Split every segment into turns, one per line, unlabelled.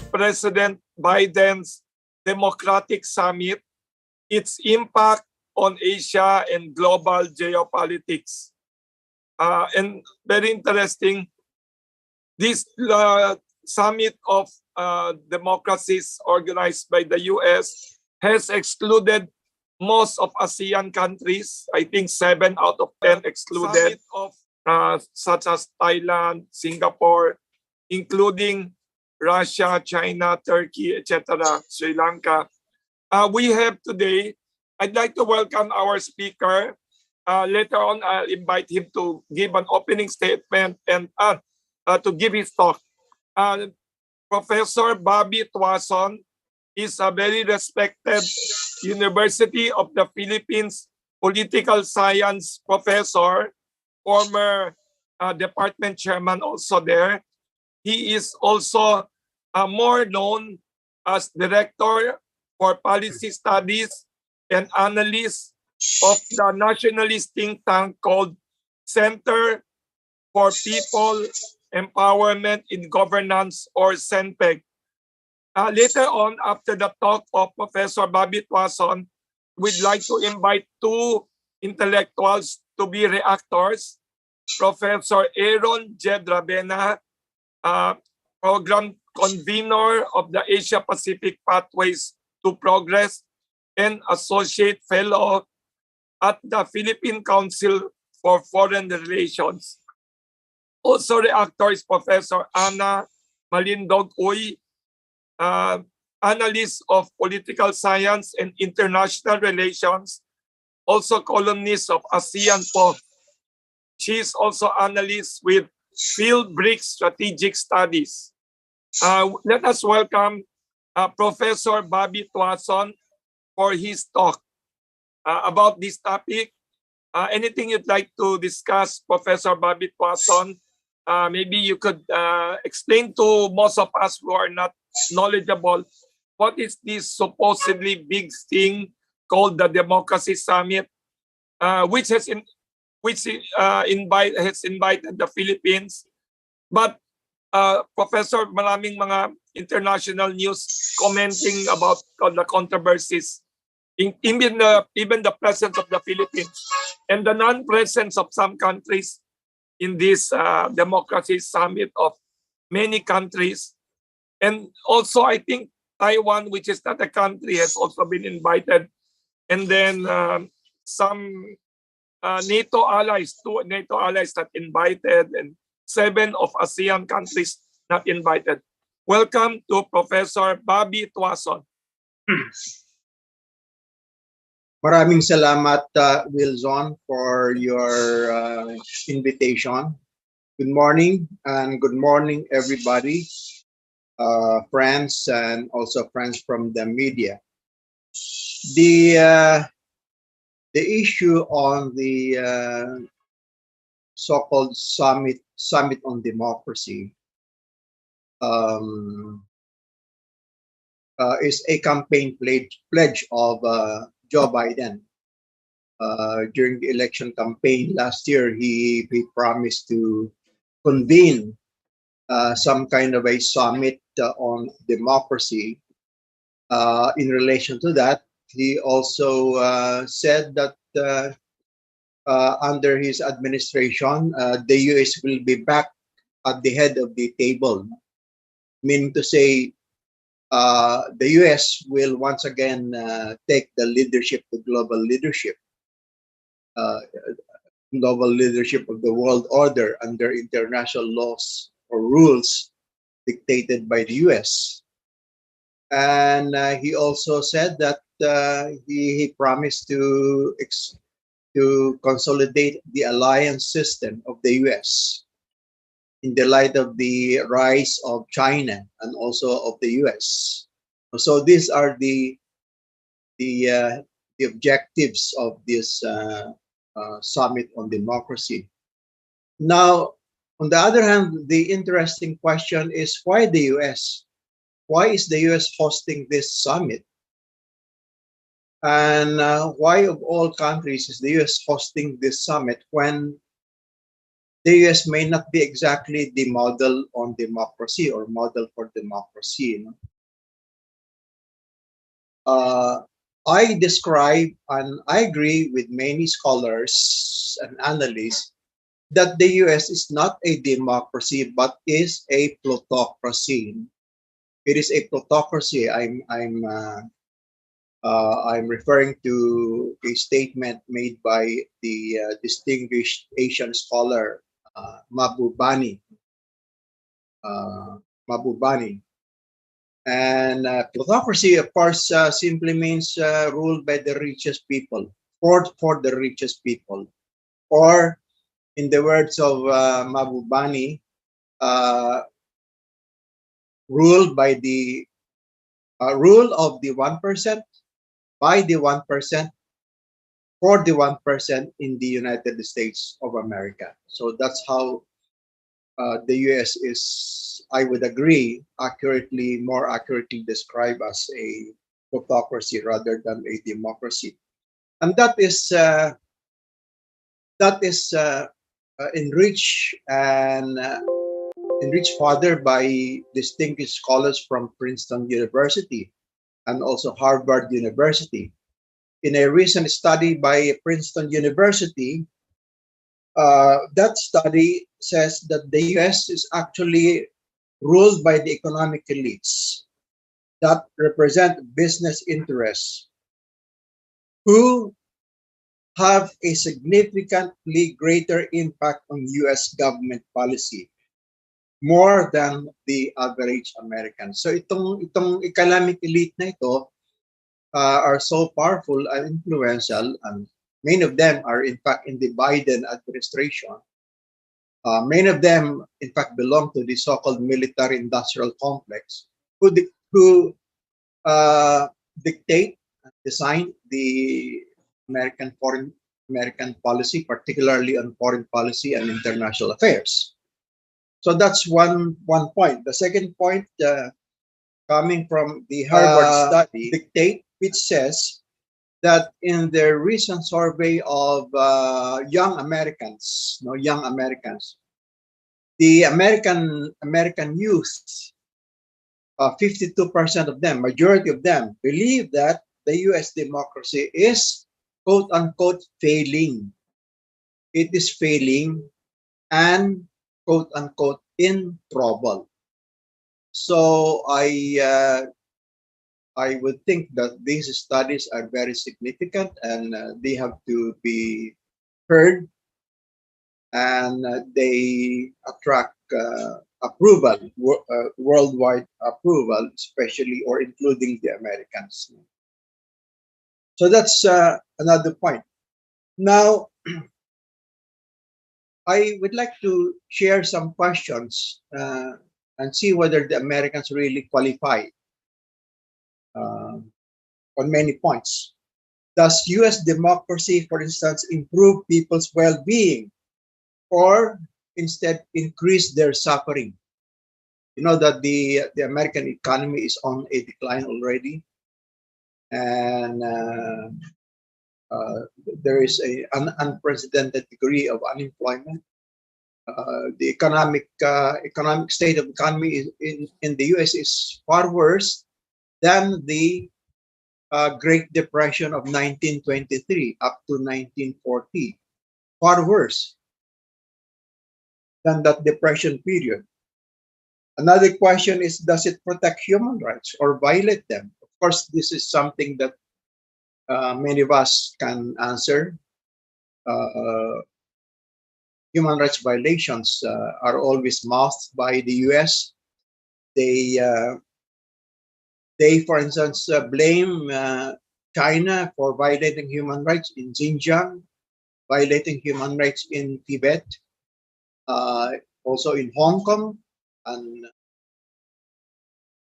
President Biden's Democratic Summit, its impact on Asia and global geopolitics. And very interesting, this summit of democracies organized by the US has excluded most of ASEAN countries. I think 7 out of 10 excluded, such as Thailand, Singapore, including Russia, China, Turkey, etc., Sri Lanka. We have today, I'd like to welcome our speaker. Later on, I'll invite him to give an opening statement and to give his talk. Professor Bobby Tuason is a very respected University of the Philippines political science professor, former department chairman also there. He is also more known as director for policy studies and analyst of the nationalist think tank called Center for People Empowerment in Governance, or CENPEG. Later on, after the talk of Professor Bobby Tuason, we'd like to invite 2 intellectuals to be reactors. Professor Aaron Jedravena, program convener of the Asia-Pacific Pathways to Progress and associate fellow at the Philippine Council for Foreign Relations. Also reactor is Professor Ana Malindog-Uy, analyst of political science and international relations, also columnist of ASEAN Post. She is also analyst with Field Brick Strategic Studies. Let us welcome Professor Bobby Tuason for his talk about this topic. Anything you'd like to discuss, Professor Bobby Tuason? Maybe you could explain to most of us who are not knowledgeable, what is this supposedly big thing called the Democracy Summit, which has invited the Philippines. But Professor, maraming mga international news commenting about the controversies, even the presence of the Philippines and the non-presence of some countries in this Democracy Summit of many countries. And also, I think Taiwan, which is not a country, has also been invited. And then some NATO allies, 2 NATO allies not invited, and 7 of ASEAN countries not invited. Welcome to Professor Bobby Tuason.
Maraming salamat, Wilson, for your invitation. Good morning, and good morning, everybody, friends, and also friends from the media. The issue on the so-called summit on democracy is a campaign pledge of Joe Biden. During the election campaign last year, he promised to convene some kind of a summit on democracy. In relation to that, he also said that under his administration, the US will be back at the head of the table, meaning to say the US will once again take the leadership, the global leadership of the world order under international laws or rules dictated by the US. And he also said that he promised to consolidate the alliance system of the US in the light of the rise of China and also of the US. So these are the objectives of this summit on democracy. Now, on the other hand, the interesting question is, why the US? Why is the US hosting this summit? And why of all countries is the US hosting this summit when the US may not be exactly the model on democracy or model for democracy. I describe and I agree with many scholars and analysts that the US is not a democracy but is a plutocracy. It is a plutocracy. I'm referring to a statement made by the distinguished Asian scholar Mabubani. Uh, Mabubani. And plutocracy, of course, simply means ruled by the richest people, for the richest people. Or, in the words of Mabubani, uh, ruled by the rule of the 1%, by the 1%, for the 1% in the United States of America. So that's how the US is, I would agree, more accurately described as a plutocracy rather than a democracy. And that is enriched and enriched further by distinguished scholars from Princeton University and also Harvard University. In a recent study by Princeton University, that study says that the US is actually ruled by the economic elites that represent business interests who have a significantly greater impact on US government policy more than the average American. So itong economic elite na ito are so powerful and influential, and many of them are in fact in the Biden administration. Many of them, in fact, belong to the so-called military-industrial complex, who dictate, design the American policy, particularly on foreign policy and international affairs. So that's one point. The second point, coming from the Harvard study, dictate, which says that in their recent survey of young Americans, the American youth, 52% of them, majority of them, believe that the U.S. democracy is quote unquote failing. It is failing and quote unquote in trouble. So I would think that these studies are very significant and they have to be heard, and they attract approval, worldwide approval, especially or including the Americans. So that's another point. Now, I would like to share some questions and see whether the Americans really qualify on many points. Does U.S. democracy, for instance, improve people's well-being or instead increase their suffering? You know that the American economy is on a decline already, and there is an unprecedented degree of unemployment. The economic state of the economy in the U.S. is far worse than the Great Depression of 1923 up to 1940. Far worse than that depression period. Another question is, does it protect human rights or violate them? Of course, this is something that many of us can answer. Human rights violations are always mouthed by the U.S. They, for instance, blame China for violating human rights in Xinjiang, violating human rights in Tibet, also in Hong Kong, and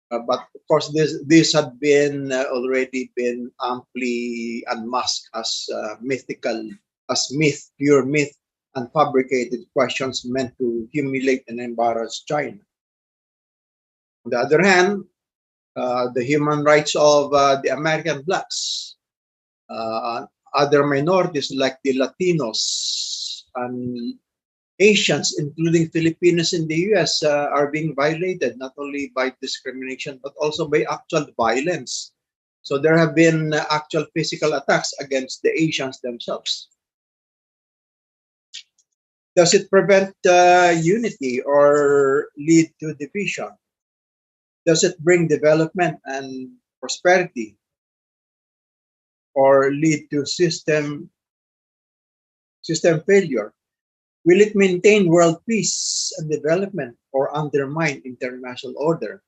but of course this had been already been amply unmasked as mythical, as myth, pure myth, and fabricated questions meant to humiliate and embarrass China. On the other hand, the human rights of the American blacks, other minorities like the Latinos and Asians, including Filipinos in the US, are being violated not only by discrimination but also by actual violence. So there have been actual physical attacks against the Asians themselves. Does it prevent unity or lead to division? Does it bring development and prosperity or lead to system failure? Will it maintain world peace and development or undermine international order?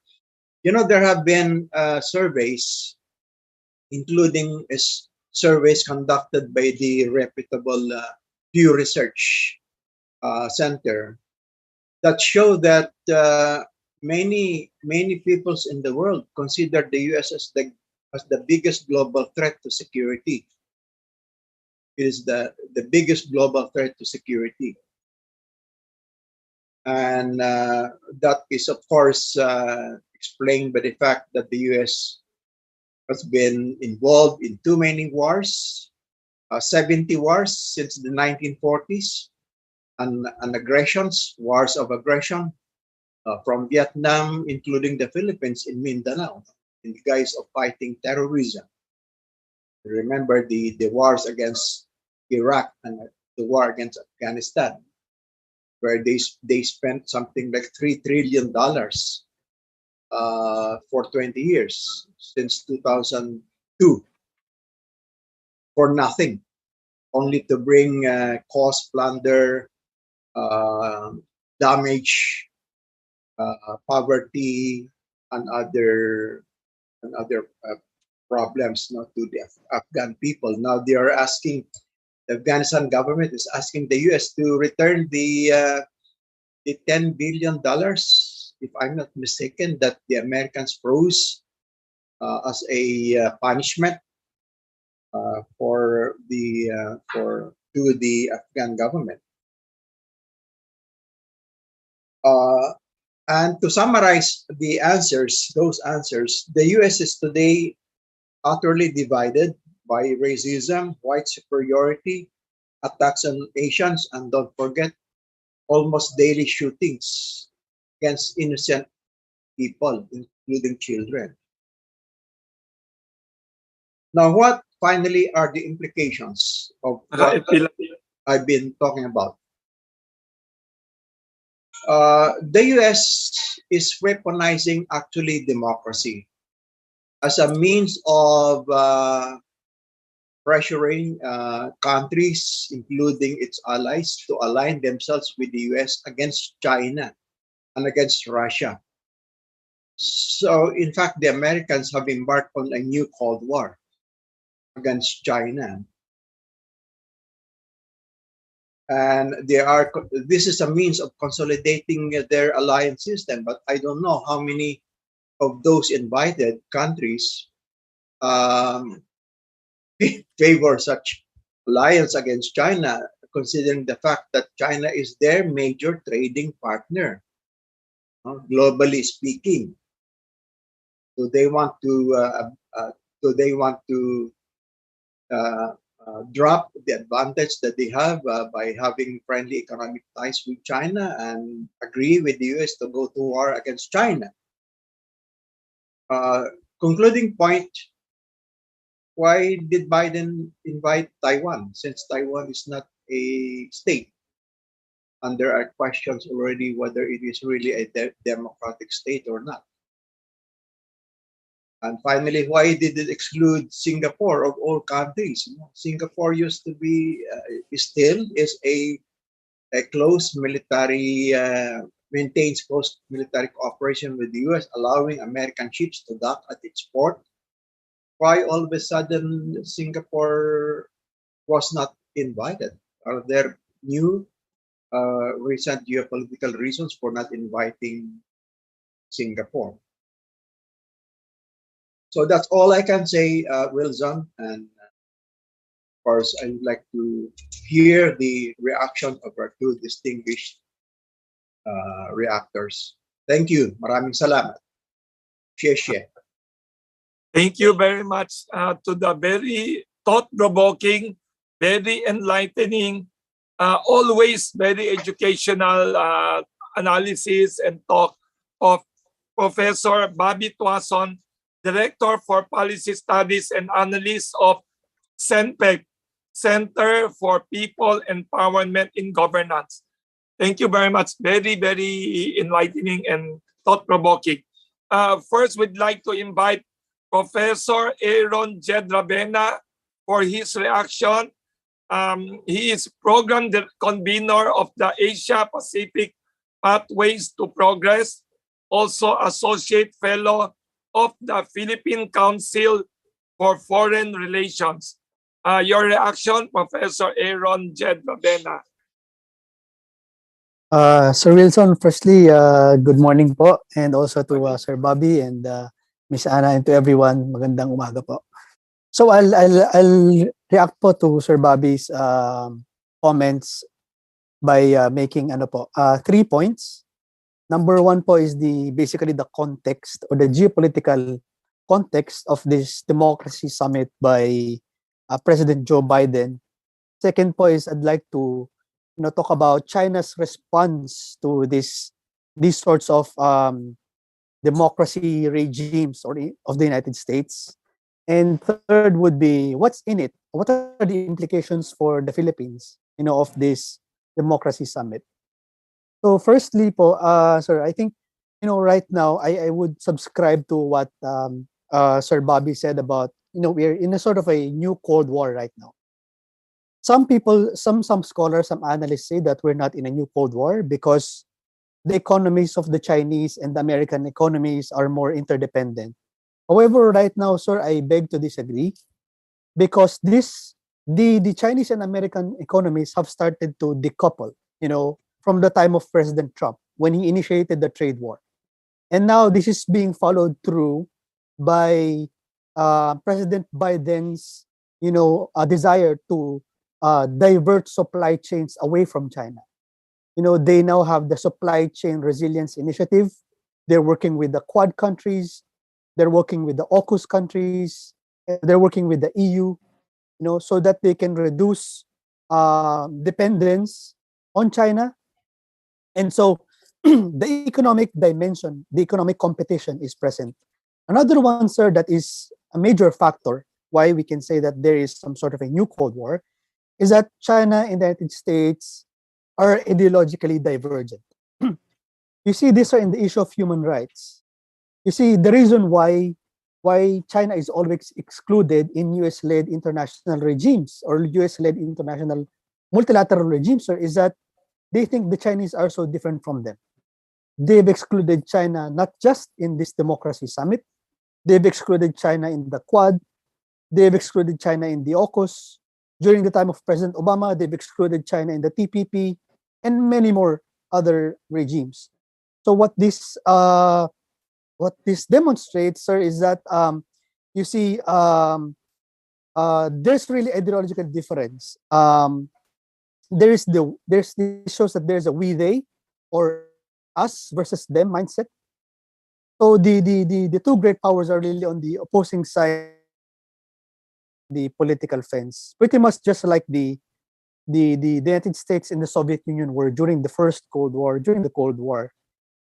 You know, there have been surveys, including surveys conducted by the reputable Pew Research Center, that show that many peoples in the world consider the U.S. as the biggest global threat to security. It is the biggest global threat to security. And that is, of course, explained by the fact that the US has been involved in too many wars, 70 wars since the 1940s, and aggressions, wars of aggression from Vietnam, including the Philippines in Mindanao, in the guise of fighting terrorism. Remember the wars against Iraq and the war against Afghanistan, where they spent something like $3 trillion for 20 years since 2002 for nothing, only to bring cost, plunder, uh, damage, poverty, and other problems, not to the Afghan people. Now they are asking, the Afghanistan government is asking the U.S. to return the $10 billion, if I'm not mistaken, that the Americans froze as a punishment for to the Afghan government. And to summarize the answers, those answers, the U.S. is today utterly divided by racism, white superiority, attacks on Asians, and don't forget, almost daily shootings against innocent people, including children. Now, what finally are the implications of what I've been talking about? The US is weaponizing actually democracy as a means of pressuring countries, including its allies, to align themselves with the US against China and against Russia. So, in fact, the Americans have embarked on a new Cold War against China. And this is a means of consolidating their alliance system, but I don't know how many of those invited countries favor such alliance against China, considering the fact that China is their major trading partner, globally speaking. So they want to drop the advantage that they have by having friendly economic ties with China and agree with the US to go to war against China. Concluding point, why did Biden invite Taiwan, since Taiwan is not a state? And there are questions already whether it is really a democratic state or not. And finally, why did it exclude Singapore of all countries? Singapore used to be, still is a close military, maintains close military cooperation with the US, allowing American ships to dock at its port. Why all of a sudden Singapore was not invited? Are there new recent geopolitical reasons for not inviting Singapore? So that's all I can say, Wilson. And of course, I would like to hear the reaction of our two distinguished reactors. Thank you. Maraming salamat. Shie.
Thank you very much to the very thought-provoking, very enlightening Always very educational analysis and talk of Professor Bobby Tuason, Director for Policy Studies and Analyst of CENPEG, Center for People Empowerment in Governance. Thank you very much. Very, very enlightening and thought-provoking. First, we'd like to invite Professor Aaron Jedravena for his reaction. He is program convener of the Asia Pacific Pathways to Progress, also associate fellow of the Philippine Council for Foreign Relations. Your reaction, Professor Aaron Jedravena.
Sir Wilson, firstly, good morning po, and also to Sir Bobby and Miss Anna, and to everyone, magandang umaga po. So I'll react po to Sir Bobby's comments by making 3 points. Number one po is basically the context or the geopolitical context of this democracy summit by President Joe Biden. Second po is I'd like to talk about China's response to these sorts of democracy regimes of the United States. And third would be what's in it? What are the implications for the Philippines, of this democracy summit? So firstly po, sir, I think, right now I would subscribe to what Sir Bobby said about, we're in a sort of a new Cold War right now. Some people, some scholars, some analysts say that we're not in a new Cold War because the economies of the Chinese and the American economies are more interdependent. However, right now, sir, I beg to disagree because the Chinese and American economies have started to decouple, from the time of President Trump when he initiated the trade war. And now this is being followed through by President Biden's, desire to divert supply chains away from China. They now have the Supply Chain Resilience Initiative. They're working with the Quad countries. They're working with the AUKUS countries. They're working with the EU, so that they can reduce dependence on China. And so the economic dimension, the economic competition is present. Another one, sir, that is a major factor why we can say that there is some sort of a new Cold War is that China and the United States are ideologically divergent. You see, this are in the issue of human rights. You see, the reason why China is always excluded in US-led international regimes or US-led international multilateral regimes, sir, is that they think the Chinese are so different from them. They've excluded China not just in this democracy summit, they've excluded China in the Quad, they've excluded China in the AUKUS. During the time of President Obama, they've excluded China in the TPP and many more other regimes. So what this demonstrates, sir, is that you see there's really ideological difference. This shows that there's a we they or us versus them mindset. So the two great powers are really on the opposing side the political fence, pretty much just like the United States and the Soviet Union were during the first Cold War, during the Cold War.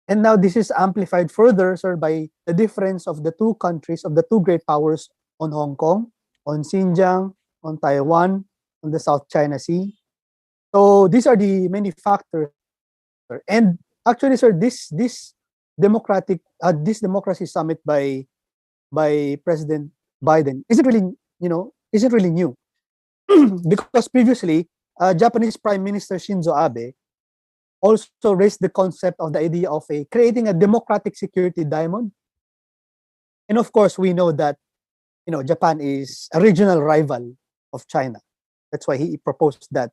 And now this is amplified further, sir, by the difference of the two countries, of the two great powers on Hong Kong, on Xinjiang, on Taiwan, on the South China Sea. So these are the many factors, sir. And actually, sir, this democracy summit by President Biden isn't really new. Because previously, Japanese Prime Minister Shinzo Abe also raised the concept of the idea of creating a democratic security diamond. And of course, we know that Japan is a regional rival of China. That's why he proposed that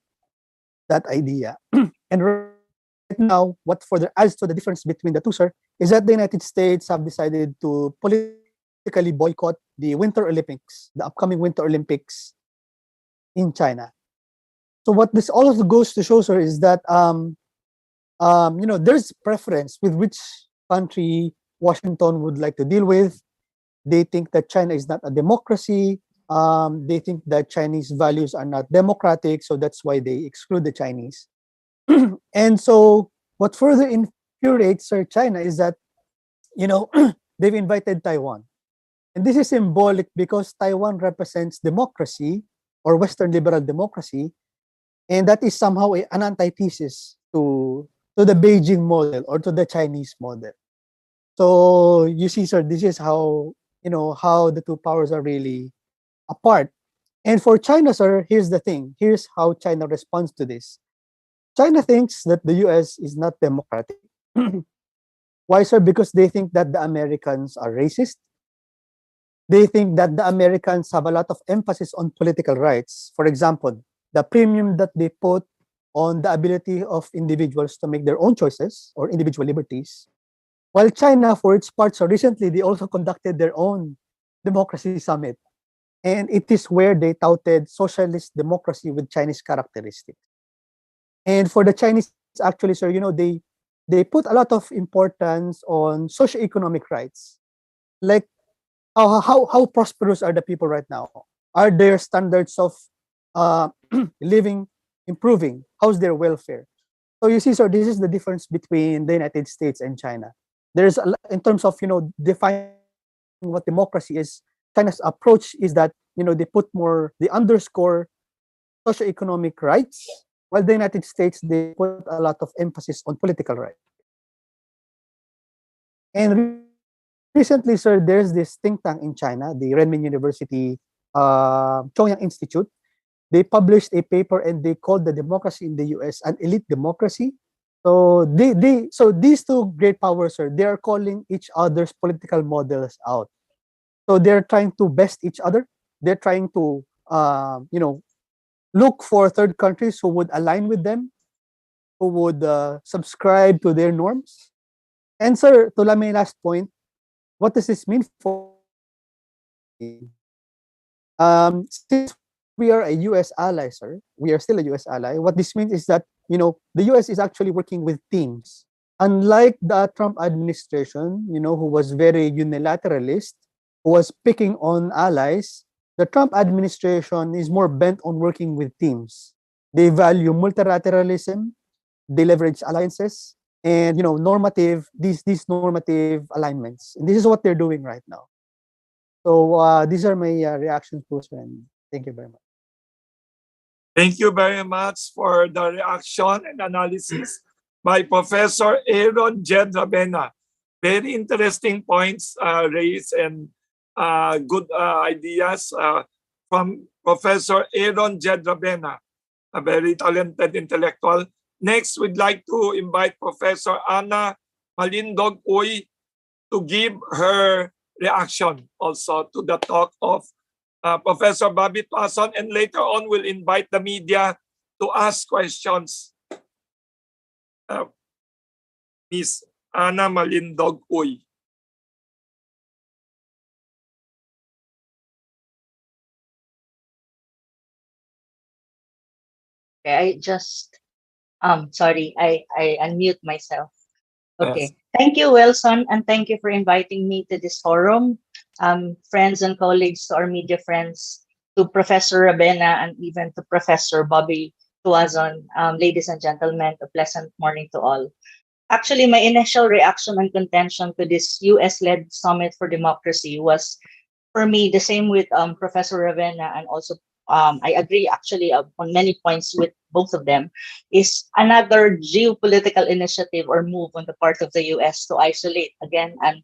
idea. And right now, what further adds to the difference between the two, sir, is that the United States have decided to politically boycott the Winter Olympics, the upcoming Winter Olympics in China. So what this also goes to show, sir, is that there's preference with which country Washington would like to deal with. They think that China is not a democracy. They think that Chinese values are not democratic, so that's why they exclude the Chinese. And so, what further infuriates China is that, they've invited Taiwan. And this is symbolic because Taiwan represents democracy or Western liberal democracy, and that is somehow an antithesis to the Beijing model or to the Chinese model. So you see, sir, this is how how the two powers are really apart. And for China, sir, here's the thing. Here's how China responds to this. China thinks that the US is not democratic. Why, sir? Because they think that the Americans are racist. They think that the Americans have a lot of emphasis on political rights. For example, the premium that they put on the ability of individuals to make their own choices or individual liberties. While China, for its part, so recently they also conducted their own democracy summit. And it is where they touted socialist democracy with Chinese characteristics. And for the Chinese, actually, sir, they put a lot of importance on socioeconomic rights. Like how prosperous are the people right now? Are their standards of uh, living improving? How's their welfare? So you see, sir, this is the difference between the United States and China. There's in terms of defining what democracy is. China's approach is that they underscore socioeconomic rights, while the United States they put a lot of emphasis on political rights. And recently, sir, there's this think tank in China, the Renmin University Chongyang Institute. They published a paper and they called the democracy in the US an elite democracy. So so these two great powers, sir, they are calling each other's political models out. So they're trying to best each other. They're trying to look for third countries who would align with them, who would subscribe to their norms. And sir, to my last point, what does this mean for since we are a US ally, sir, we are still a US ally. What this means is that, the US is actually working with teams. Unlike the Trump administration, who was very unilateralist, who was picking on allies, the Trump administration is more bent on working with teams. They value multilateralism, they leverage alliances, and these normative alignments. And this is what they're doing right now. So these are my reactions, Bruce, and thank you very much.
Thank you very much for the reaction and analysis by Professor Aaron Jed Ravena. Very interesting points raised and good ideas from Professor Aaron Jed Ravena, a very talented intellectual. Next, we'd like to invite Professor Ana Malindog Uy to give her reaction also to the talk of Professor Bobby Tuason, and later on we'll invite the media to ask questions. Ms. Ana Malindog Uy.
Okay, I just sorry, I unmute myself. Okay.
Yes.
Thank you, Wilson, and thank you for inviting me to this forum. Friends and colleagues, to our media friends, to Professor Ravena, and even to Professor Bobby Tuazon, ladies and gentlemen, a pleasant morning to all. Actually, my initial reaction and contention to this US-led Summit for Democracy was, for me, the same with Professor Ravena, and also I agree actually on many points with both of them, is another geopolitical initiative or move on the part of the US to isolate again and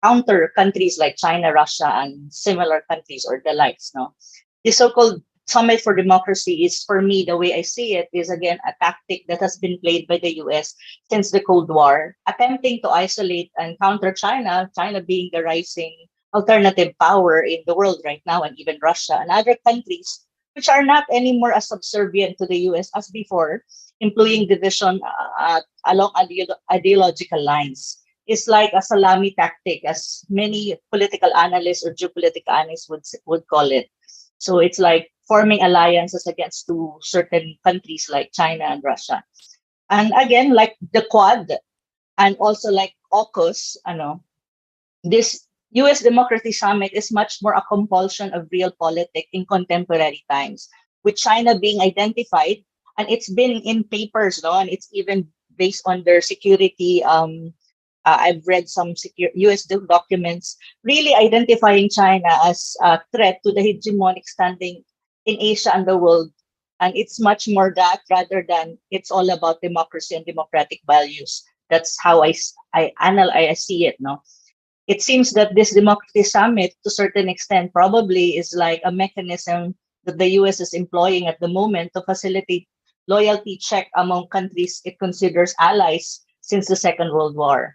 counter countries like China, Russia, and similar countries or the likes. No, the so-called Summit for Democracy is, for me, the way I see it, is again a tactic that has been played by the US since the Cold War, attempting to isolate and counter China, China being the rising alternative power in the world right now, and even Russia and other countries which are not anymore as subservient to the US as before, employing division along ideological lines. It's like a salami tactic, as many political analysts or geopolitical analysts would call it. So it's like forming alliances against two certain countries like China and Russia. And again, like the Quad and also like AUKUS, this US Democracy Summit is much more a compulsion of realpolitik in contemporary times, with China being identified, and it's been in papers, no, and it's even based on their security. I've read some US documents really identifying China as a threat to the hegemonic standing in Asia and the world. And it's much more that rather than it's all about democracy and democratic values. That's how I see it. No, it seems that this democracy summit, to a certain extent, probably is like a mechanism that the US is employing at the moment to facilitate loyalty check among countries it considers allies since the Second World War.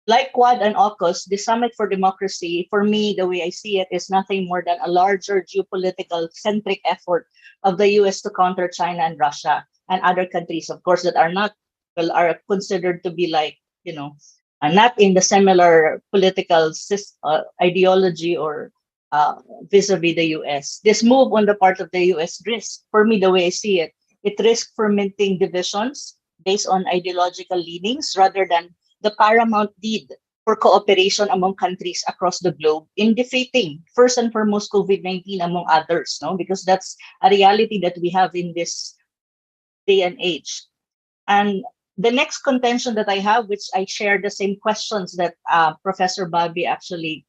Like Quad and AUKUS, the Summit for Democracy, for me, the way I see it, is nothing more than a larger geopolitical centric effort of the US to counter China and Russia and other countries, of course, that are not, well, are considered to be like, not in the similar political ideology or vis-a-vis the US. This move on the part of the US risk, for me, the way I see it, it risks fermenting divisions based on ideological leanings rather than the paramount need for cooperation among countries across the globe in defeating, first and foremost, COVID-19 among others, no? Because that's a reality that we have in this day and age. And the next contention that I have, which I share the same questions that Professor Bobby actually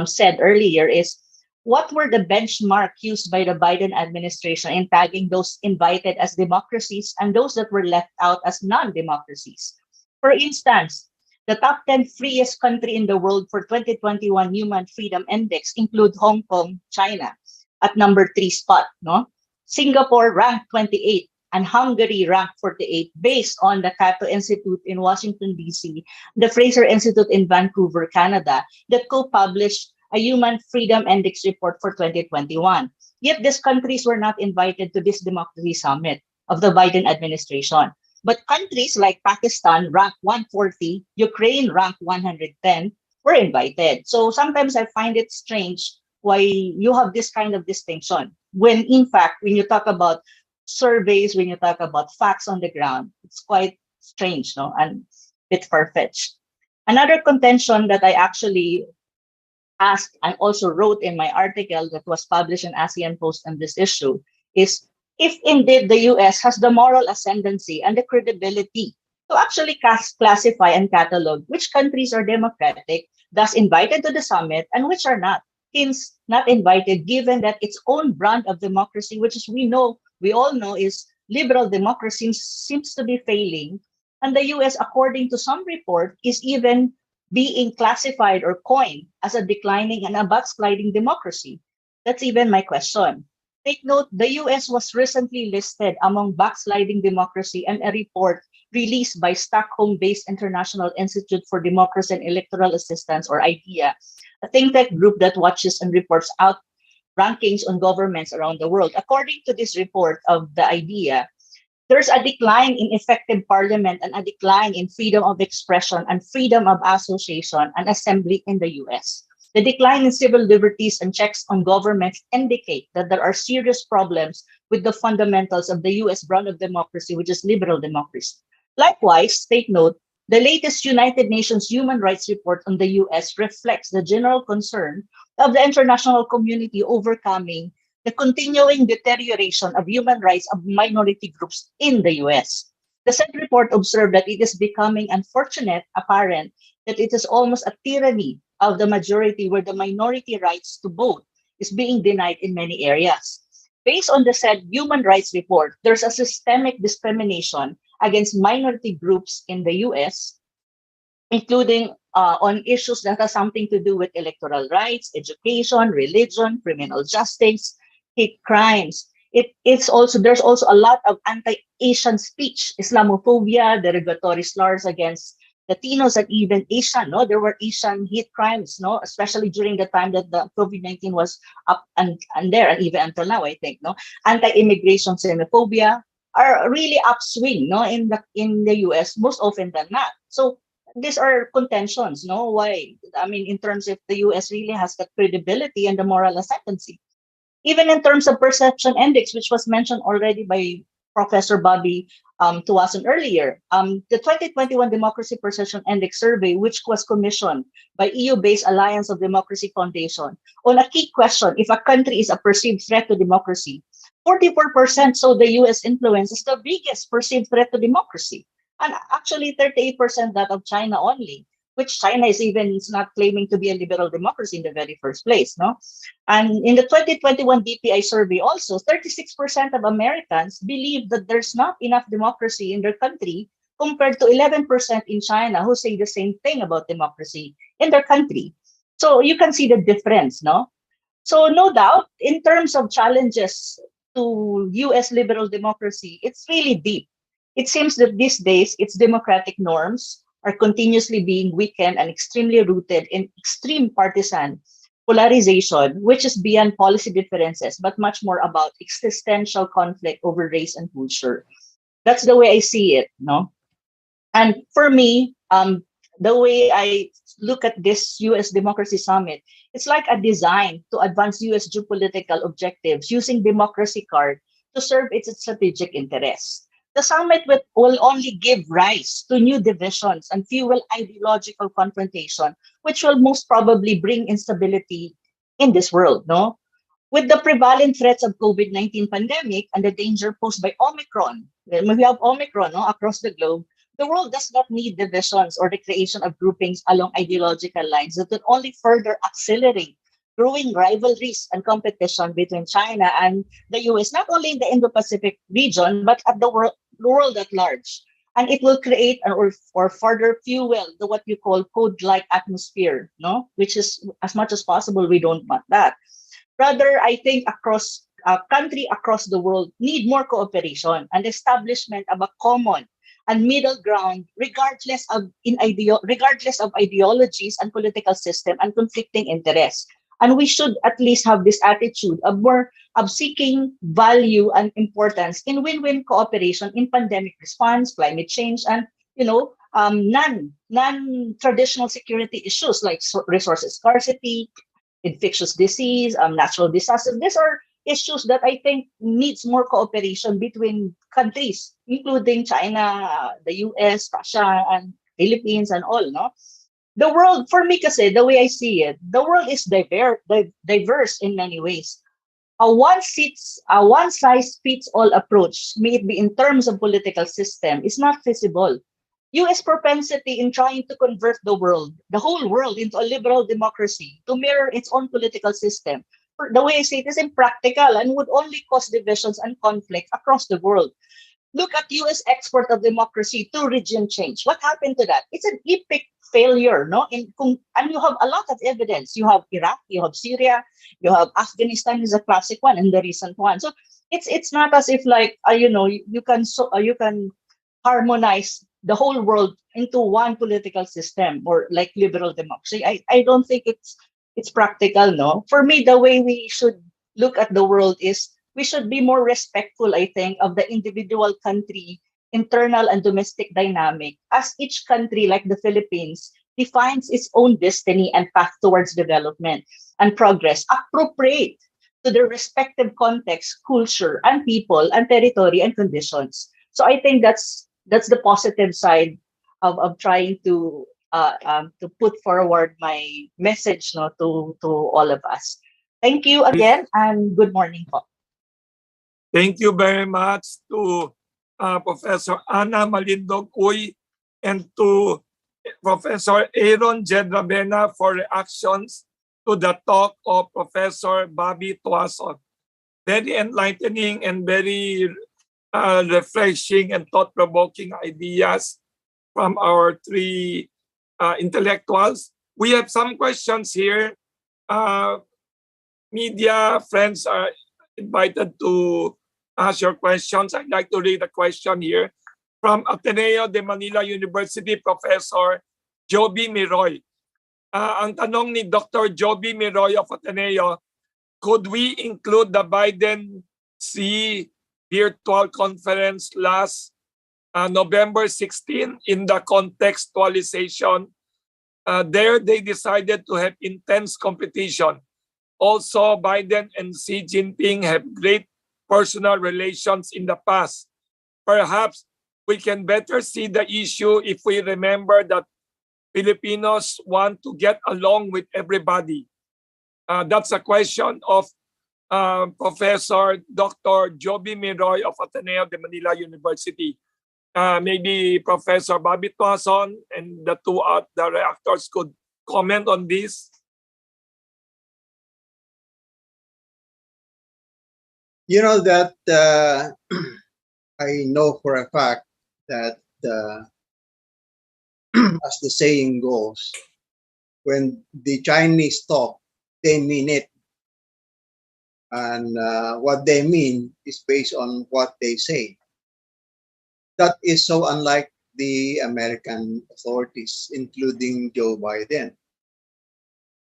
said earlier, is what were the benchmark used by the Biden administration in tagging those invited as democracies and those that were left out as non-democracies? For instance, the top 10 freest country in the world for 2021 Human Freedom Index include Hong Kong, China, at number 3 spot, no? Singapore ranked 28 and Hungary ranked 48 based on the Cato Institute in Washington, D.C., the Fraser Institute in Vancouver, Canada, that co-published a Human Freedom Index report for 2021. Yet these countries were not invited to this democracy summit of the Biden administration. But countries like Pakistan ranked 140, Ukraine ranked 110 were invited. So sometimes I find it strange why you have this kind of distinction when in fact, when you talk about surveys, when you talk about facts on the ground, it's quite strange, no, and a bit far-fetched. Another contention that I actually asked and also wrote in my article that was published in ASEAN Post on this issue is if indeed the US has the moral ascendancy and the credibility to actually classify and catalog which countries are democratic, thus invited to the summit, and which are not, hence not invited, given that its own brand of democracy, which is we all know is liberal democracy, seems to be failing. And the US, according to some report, is even being classified or coined as a declining and a backsliding democracy. That's even my question. Take note, the US was recently listed among backsliding democracy, and a report released by Stockholm-based International Institute for Democracy and Electoral Assistance, or IDEA, a think tank group that watches and reports out rankings on governments around the world. According to this report of the IDEA, there's a decline in effective parliament and a decline in freedom of expression and freedom of association and assembly in the US. The decline in civil liberties and checks on governments indicate that there are serious problems with the fundamentals of the US brand of democracy, which is liberal democracy. Likewise, take note, the latest United Nations Human Rights Report on the US reflects the general concern of the international community overcoming the continuing deterioration of human rights of minority groups in the US. The said report observed that it is becoming apparent that it is almost a tyranny of the majority where the minority rights to vote is being denied in many areas. Based on the said human rights report, there's a systemic discrimination against minority groups in the US, including on issues that have something to do with electoral rights, education, religion, criminal justice, hate crimes. There's also a lot of anti-Asian speech, Islamophobia, derogatory slurs against Latinos and even Asian. No, there were Asian hate crimes. No, especially during the time that the COVID-19 was up and there, and even until now, I think. No, anti-immigration xenophobia are really upswing. No, in the US most often than not. So these are contentions. No, why? I mean, in terms of the US really has the credibility and the moral ascendancy. Even in terms of perception index, which was mentioned already by Professor Bobby Tuason earlier. The 2021 Democracy Perception Index survey, which was commissioned by EU-based Alliance of Democracy Foundation, on a key question, if a country is a perceived threat to democracy, 44% saw the US influence as the biggest perceived threat to democracy. And actually 38% that of China only, which China is not claiming to be a liberal democracy in the very first place, no? And in the 2021 DPI survey also, 36% of Americans believe that there's not enough democracy in their country compared to 11% in China who say the same thing about democracy in their country. So you can see the difference, no? So no doubt, in terms of challenges to US liberal democracy, it's really deep. It seems that these days, its democratic norms are continuously being weakened and extremely rooted in extreme partisan polarization, which is beyond policy differences, but much more about existential conflict over race and culture. That's the way I see it, no? And for me, the way I look at this US Democracy Summit, it's like a design to advance US geopolitical objectives using democracy card to serve its strategic interests. The summit will only give rise to new divisions and fuel ideological confrontation, which will most probably bring instability in this world, no? With the prevalent threats of COVID-19 pandemic and the danger posed by Omicron, when we have Omicron, no, across the globe, the world does not need divisions or the creation of groupings along ideological lines that will only further accelerate growing rivalries and competition between China and the US, not only in the Indo-Pacific region, but at the world at large. And it will create or further fuel the what you call code-like atmosphere, no? Which is, as much as possible, we don't want that. Rather, I think across country across the world need more cooperation and establishment of a common and middle ground, regardless of ideologies and political system and conflicting interests. And we should at least have this attitude of seeking value and importance in win-win cooperation in pandemic response, climate change, and non-traditional security issues like resources scarcity, infectious disease, natural disasters. These are issues that I think needs more cooperation between countries, including China, the US, Russia, and Philippines, and all, no? The world, for me kasi, the way I see it, the world is diverse in many ways. A one-size-fits-all approach, may it be in terms of political system, is not feasible. US propensity in trying to convert the whole world into a liberal democracy to mirror its own political system, the way I see it, is impractical and would only cause divisions and conflict across the world. Look at US export of democracy to regime change. What happened to that? It's an epic failure, no? And you have a lot of evidence. You have Iraq, you have Syria, you have Afghanistan is a classic one and the recent one. So it's not as if like you can harmonize the whole world into one political system or like liberal democracy. I don't think it's practical, no? For me, the way we should look at the world is we should be more respectful, I think, of the individual country, internal and domestic dynamic, as each country, like the Philippines, defines its own destiny and path towards development and progress, appropriate to their respective context, culture, and people, and territory and conditions. So I think that's the positive side of trying to put forward my message, no, to all of us. Thank you again, and good morning po.
Thank you very much to Professor Ana Malindog-Uy and to Professor Aaron Jedrabena for reactions to the talk of Professor Bobby Tuason. Very enlightening and very refreshing and thought-provoking ideas from our three intellectuals. We have some questions here. Media friends are invited to ask your questions. I'd like to read a question here from Ateneo de Manila University Professor Joby Miroy. Ang tanong ni Dr. Joby Miroy of Ateneo, could we include the Biden-Xi virtual conference last November 16 in the contextualization? There they decided to have intense competition. Also, Biden and Xi Jinping have great personal relations in the past. Perhaps we can better see the issue if we remember that Filipinos want to get along with everybody. That's a question of Professor Dr. Joby Miroy of Ateneo de Manila University. Maybe Professor Bobby Tuason and the two the reactors could comment on this.
You know that I know for a fact that as the saying goes, when the Chinese talk, they mean it. And what they mean is based on what they say. That is so unlike the American authorities, including Joe Biden.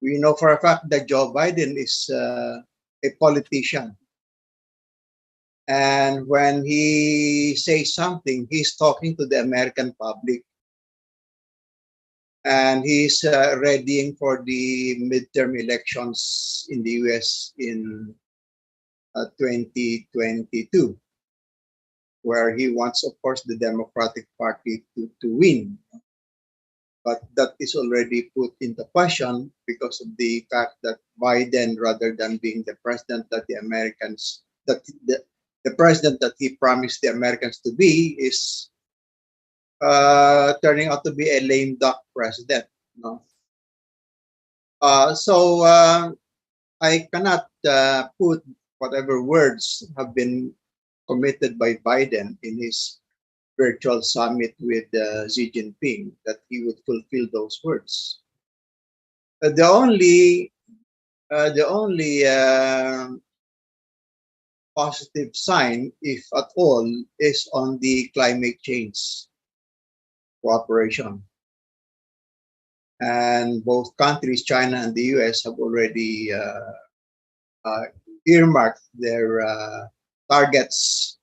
We know for a fact that Joe Biden is a politician. And when he says something, he's talking to the American public. And he's readying for the midterm elections in the US in 2022, where he wants, of course, the Democratic Party to win. But that is already put into question because of the fact that Biden, rather than being the president that the Americans, that the president that he promised the Americans to be, is turning out to be a lame duck president. No? So I cannot put whatever words have been committed by Biden in his virtual summit with Xi Jinping, that he would fulfill those words. The only positive sign, if at all, is on the climate change cooperation. And both countries, China and the US, have already earmarked their targets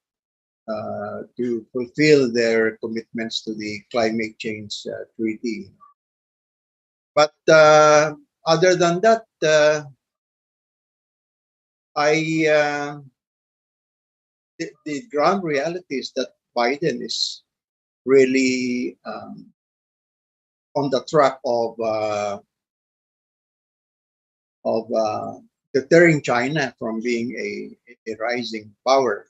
to fulfill their commitments to the climate change treaty. But other than that, the ground reality is that Biden is really on the track of deterring China from being a rising power,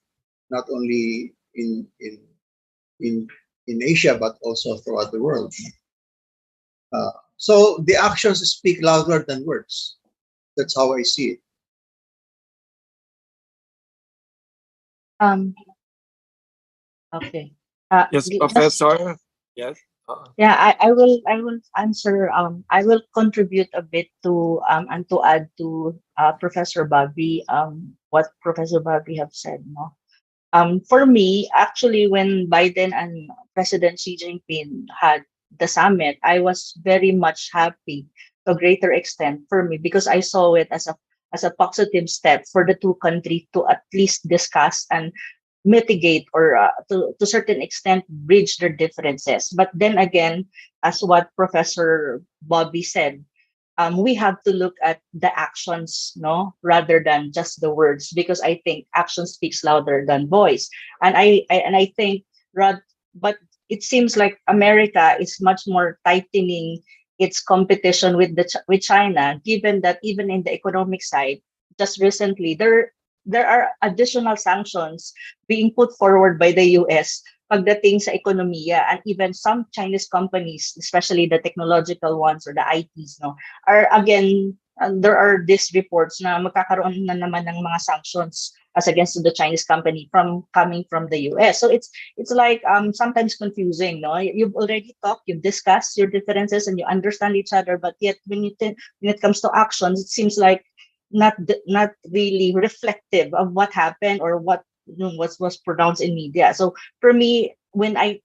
not only in Asia but also throughout the world. So the actions speak louder than words. That's how I see it.
Okay.
Yes, Professor. Yes.
Yeah, I will answer. I will contribute a bit to and to add to Professor Bobby what Professor Bobby have said. No, for me, actually, when Biden and President Xi Jinping had the summit, I was very much happy to a greater extent for me because I saw it as a positive step for the two countries to at least discuss and mitigate or to a certain extent bridge their differences. But then again, as what Professor Bobby said, we have to look at the actions, no, rather than just the words, because I think action speaks louder than voice. And I think, but it seems like America is much more tightening its competition with with China, given that even in the economic side, just recently there are additional sanctions being put forward by the US pagdating sa ekonomiya, and even some Chinese companies, especially the technological ones or the ITs, no, are again, there are these reports na magkakaroon na naman ng mga sanctions as against the Chinese company coming from the US. So it's like sometimes confusing, no? You've already talked, you've discussed your differences, and you understand each other, but yet when it comes to actions, it seems like not really reflective of what happened or what was pronounced in media. So for me, when I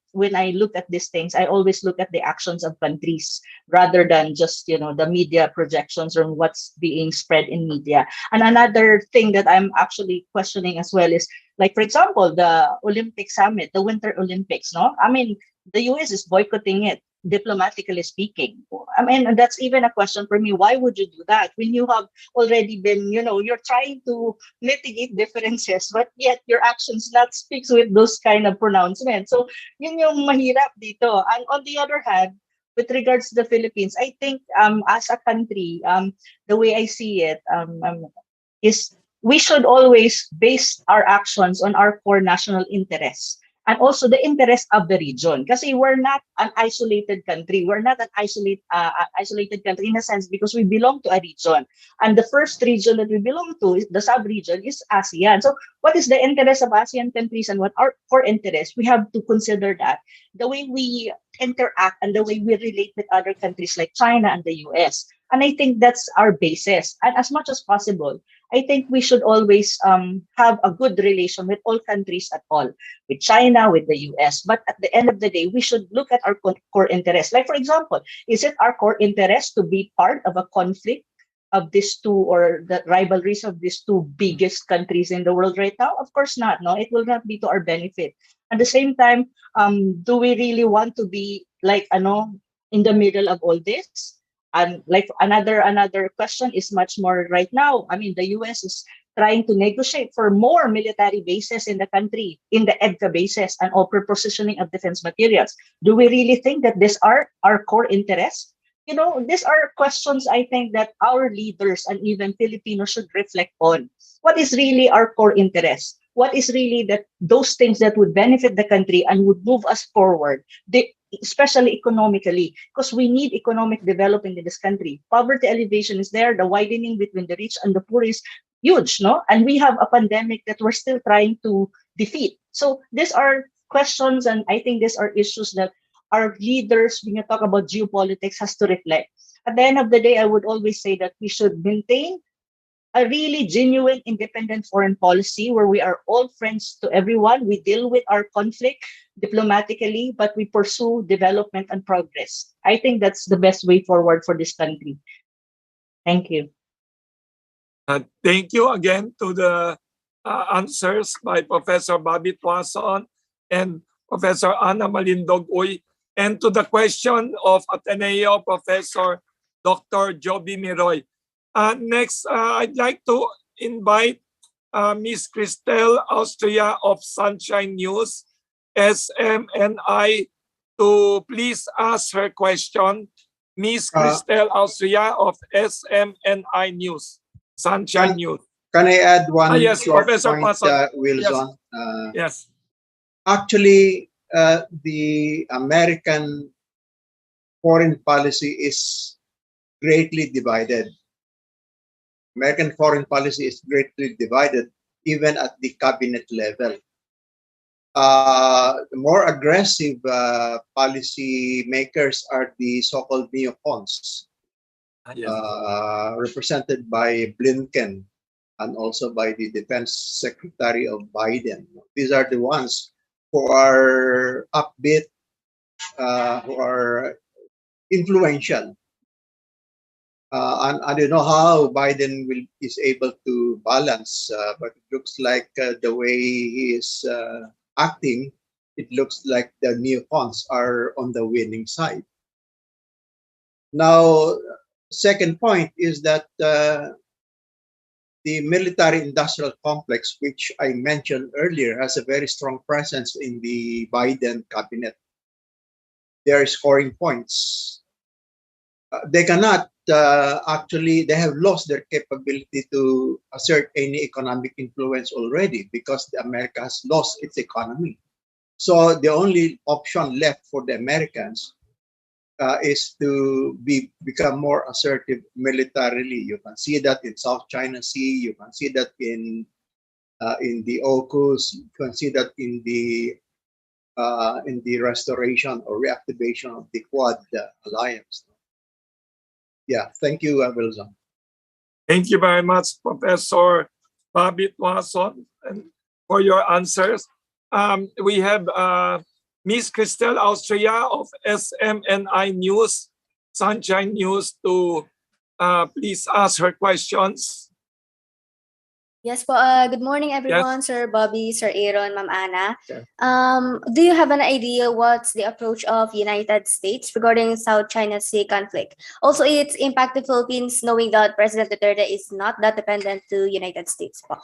look at these things, I always look at the actions of countries rather than just the media projections or what's being spread in media. And another thing that I'm actually questioning as well is, like, for example, the Olympic summit, the Winter Olympics. No, I mean, the US is boycotting it. diplomatically speaking. I mean, that's even a question for me. Why would you do that when you have already been, you're trying to mitigate differences, but yet your actions not speaks with those kind of pronouncements. So yun yung mahirap dito. And on the other hand, with regards to the Philippines, I think as a country, the way I see it is we should always base our actions on our core national interests and also the interest of the region. Because we're not an isolated country. We're not an isolated country in a sense because we belong to a region. And the first region that we belong to, the sub-region, is ASEAN. So what is the interest of ASEAN countries and what are core interests? We have to consider that. The way we interact and the way we relate with other countries like China and the US. And I think that's our basis. And as much as possible, I think we should always have a good relation with all countries at all, with China, with the US. But at the end of the day, we should look at our core interests. Like, for example, is it our core interest to be part of a conflict of these two or the rivalries of these two biggest countries in the world right now? Of course not. No, it will not be to our benefit. At the same time, do we really want to be like, in the middle of all this? And like another question is much more right now. I mean, the US is trying to negotiate for more military bases in the country, in the EDCA bases, and upper positioning of defense materials. Do we really think that these are our core interests? These are questions I think that our leaders and even Filipinos should reflect on. What is really our core interest? What is really those things that would benefit the country and would move us forward, especially economically, because we need economic development in this country. Poverty elevation is there. The widening between the rich and the poor is huge, no? And we have a pandemic that we're still trying to defeat. So these are questions, and I think these are issues that our leaders, when you talk about geopolitics, has to reflect. At the end of the day, I would always say that we should maintain a really genuine independent foreign policy where we are all friends to everyone. We deal with our conflict diplomatically, but we pursue development and progress. I think that's the best way forward for this country. Thank you.
Thank you again to the answers by Professor Bobby Tuason and Professor Ana Malindog-Uy, and to the question of Ateneo Professor Dr. Joby Miroy. Next, I'd like to invite Ms. Cristel Austria of Sunshine News, SMNI, to please ask her question. Ms. Cristel Austria of SMNI News, Sunshine News.
Can I add one
yes,
short
Professor
point, Wilson?
Yes. Yes.
Actually, the American foreign policy is greatly divided. American foreign policy is greatly divided, even at the cabinet level. The more aggressive policy makers are the so-called neocons, represented by Blinken and also by the Defense Secretary of Biden. These are the ones who are upbeat, who are influential. And I don't know how Biden is able to balance, but it looks like the way he is acting, it looks like the neocons are on the winning side. Now, second point is that the military-industrial complex, which I mentioned earlier, has a very strong presence in the Biden cabinet. They are scoring points. They cannot actually, they have lost their capability to assert any economic influence already because America has lost its economy. So the only option left for the Americans is to become more assertive militarily. You can see that in South China Sea. You can see that in the AUKUS. You can see that in the restoration or reactivation of the Quad alliance. Yeah, thank you, Wilson.
Thank you very much, Professor Bobby Tuason, for your answers. We have Ms. Cristel Austria of SMNI News, Sunshine News, to please ask her questions.
Yes po. Good morning, everyone.
Yes.
Sir Bobby, Sir Aaron, Ma'am Ana.
Yeah.
Do you have an idea what's the approach of United States regarding South China Sea conflict? Also, its impact to Philippines, knowing that President Duterte is not that dependent to United States po.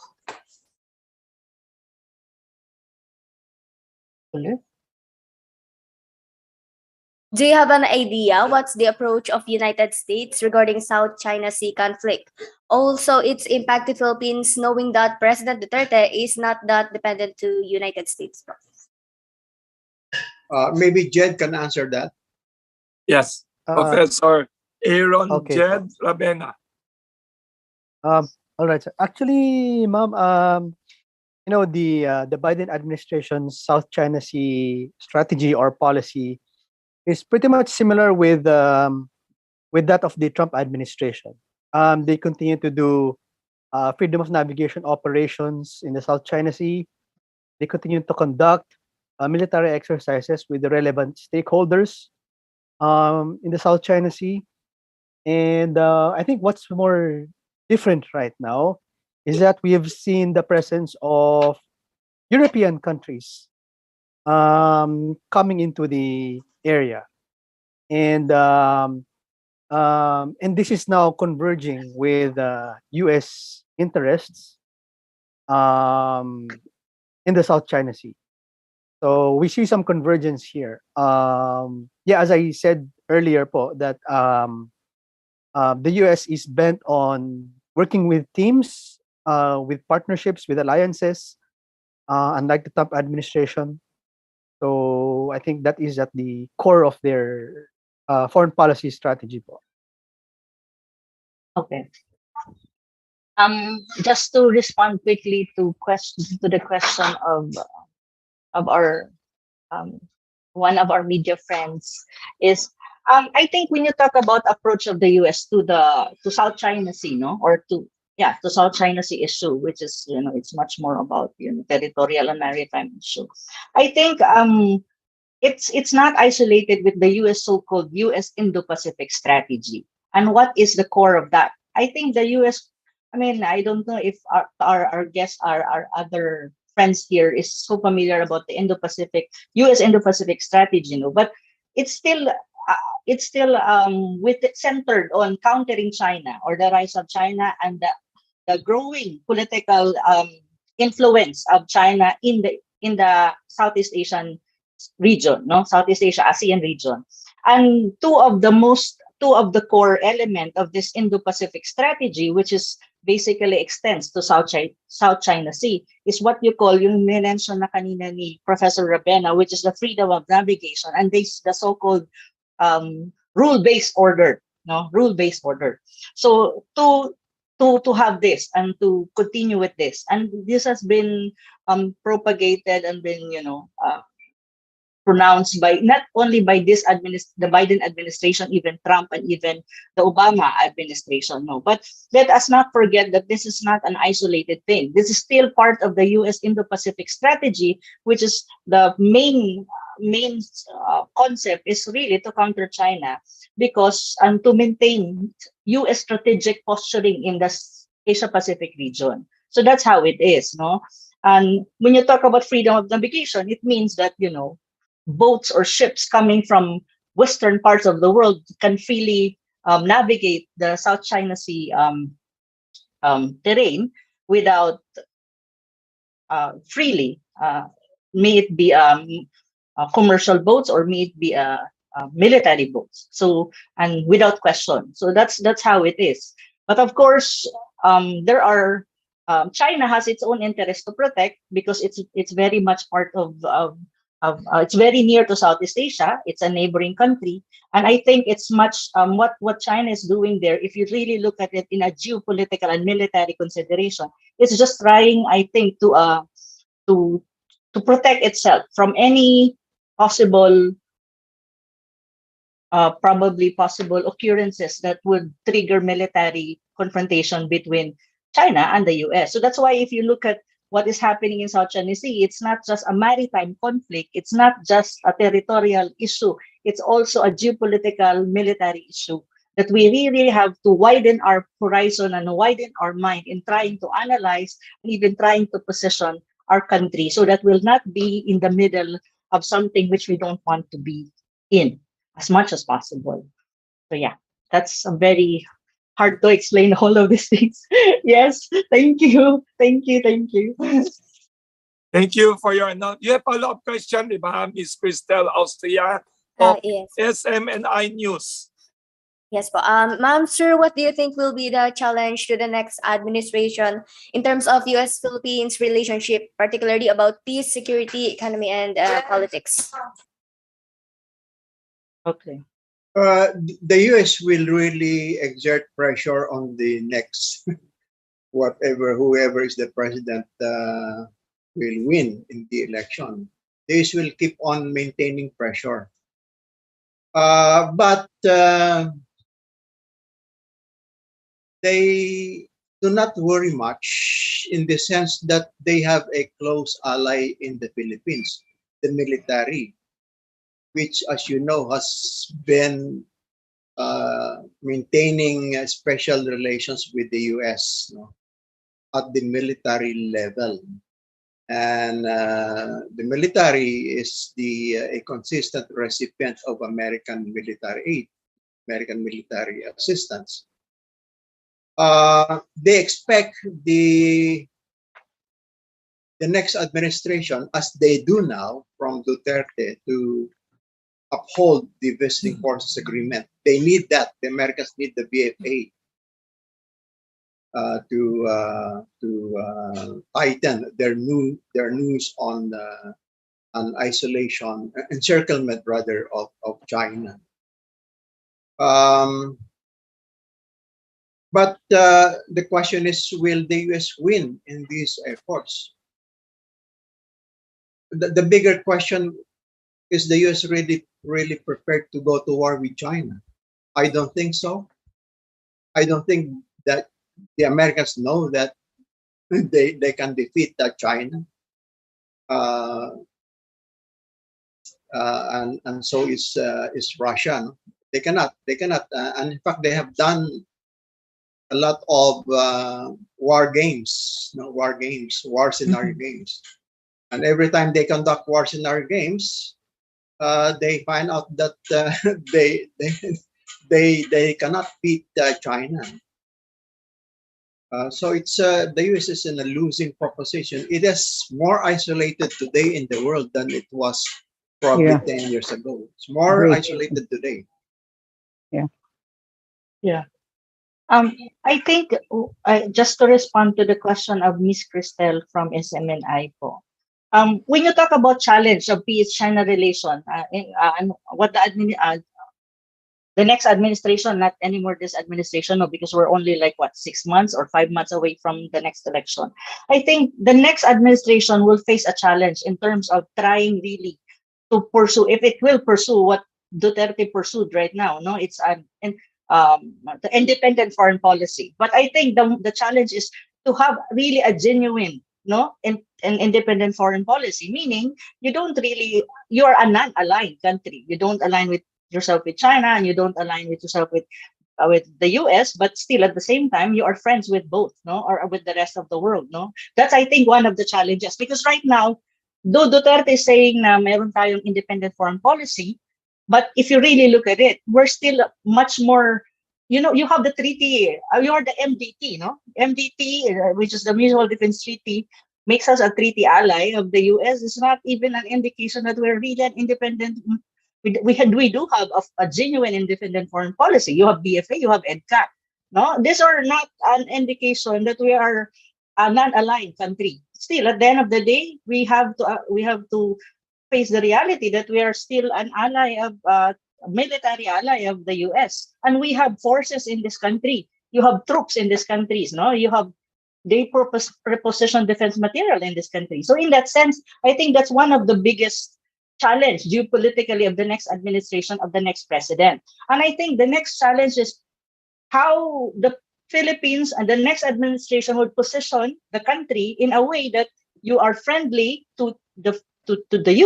Do you have an idea what's the approach of United States regarding South China Sea conflict? Also, its impact to Philippines, knowing that President Duterte is not that dependent to United States po.
Maybe Jed can answer that.
Yes.
Uh,
Professor Aaron
okay po.
Jed Rabena.
All right. So actually, ma'am, the Biden administration's South China Sea strategy or policy is pretty much similar with that of the Trump administration. They continue to do freedom of navigation operations in the South China Sea. They continue to conduct military exercises with the relevant stakeholders in the South China Sea. And I think what's more different right now is that we have seen the presence of European countries coming into the area. And this is now converging with U.S. interests um, in the South China Sea. So we see some convergence here. Yeah, as I said earlier, po, that the U.S. is bent on working with teams, with partnerships, with alliances, unlike the Trump administration. So I think that is at the core of their foreign policy strategy, po.
Okay. Just to respond quickly to the question of our um, one of our media friends is I think when you talk about approach of the US to South China Sea, no, or to South China Sea issue, which is it's much more about territorial and maritime issue. I think it's not isolated with the US so-called US Indo-Pacific strategy. And what is the core of that? I think the US, I mean, I don't know if our guests, our other friends here is so familiar about the Indo-Pacific, US Indo-Pacific strategy, but it's still with it centered on countering China or the rise of China and the growing political influence of China in the Southeast Asian region, no, Southeast Asia, ASEAN region. And two of the core element of this Indo-Pacific strategy, which is basically extends to South China Sea, is what you call yung mention na kanina ni Professor Rabena, which is the freedom of navigation and this the so-called rule-based order, no, rule-based order. So to have this and to continue with this, and this has been propagated and been pronounced by not only by the Biden administration, even Trump and even the Obama administration. No, but let us not forget that this is not an isolated thing. This is still part of the U.S. Indo-Pacific strategy, which is the main concept is really to counter China because and to maintain U.S. strategic posturing in the Asia Pacific region. So that's how it is, no. And when you talk about freedom of navigation, it means that boats or ships coming from western parts of the world can freely navigate the South China Sea terrain without freely, may it be commercial boats or may it be military boats. So and without question. So that's how it is. But of course, there are China has its own interest to protect because it's very much part of it's very near to Southeast Asia. It's a neighboring country, and I think it's much what China is doing there. If you really look at it in a geopolitical and military consideration, it's just trying, I think, to protect itself from any possible probably possible occurrences that would trigger military confrontation between China and the US. So that's why if you look at what is happening in South China Sea, it's not just a maritime conflict, it's not just a territorial issue, it's also a geopolitical military issue that we really have to widen our horizon and widen our mind in trying to analyze and even trying to position our country so that we'll not be in the middle of something which we don't want to be in as much as possible. So yeah, that's a very hard to explain all of these things. Yes, thank you. Thank you. Thank you.
Thank you for your you have follow-up question, di ba, Ms. Cristel Austria of
Yes.
SMNI News.
Yes po. Ma'am, sir, what do you think will be the challenge to the next administration in terms of U.S.-Philippines relationship, particularly about peace, security, economy, and politics?
Okay.
The US will really exert pressure on the next whoever is the president will win in the election. The US will keep on maintaining pressure. But they do not worry much in the sense that they have a close ally in the Philippines, the military, which, as you know, has been maintaining special relations with the US, at the military level. And the military is a consistent recipient of American military aid, American military assistance. They expect the next administration, as they do now, from Duterte, to uphold the visiting forces agreement. They need that. The Americans need the BFA to tighten their news on isolation, encirclement rather of China. But the question is, will the US win in these efforts? The bigger question is, the US really prepared to go to war with China? I don't think so. I don't think that the Americans know that they can defeat China. And so is Russia. No? They cannot, and in fact, they have done a lot of war scenario games. And every time they conduct war scenario games, they find out that they cannot beat China. So it's the US is in a losing proposition. It is more isolated today in the world than it was probably 10 years ago. It's more isolated today.
Yeah. I think just to respond to the question of Miss Cristel from SMNI po. When you talk about challenge of PS-China relation, what the next administration, not anymore this administration, no, because we're only like 6 months or 5 months away from the next election. I think the next administration will face a challenge in terms of trying really to pursue, if it will pursue what Duterte pursued right now. No, it's the independent foreign policy. But I think the challenge is to have really a genuine, an independent foreign policy, meaning you are a non-aligned country. You don't align with yourself with China, and you don't align with yourself with the US, but still at the same time you are friends with both, or with the rest of the world. That's, I think, one of the challenges, because right now, though Duterte is saying na meron tayong independent foreign policy, but if you really look at it, we're still much more, you have the treaty, you are the MDT, MDT, which is the Mutual Defense Treaty, makes us a treaty ally of the US. It's not even an indication that we're really an independent. We do have a genuine independent foreign policy. You have BFA, you have EDCAP. No, these are not an indication that we are a non-aligned country. Still, at the end of the day, we have to face the reality that we are still an ally of military ally of the US, and we have forces in this country. You have troops in these countries. You have reposition defense material in this country. So in that sense, I think that's one of the biggest challenge geopolitically of the next administration, of the next president. And I think the next challenge is how the Philippines and the next administration would position the country in a way that you are friendly to the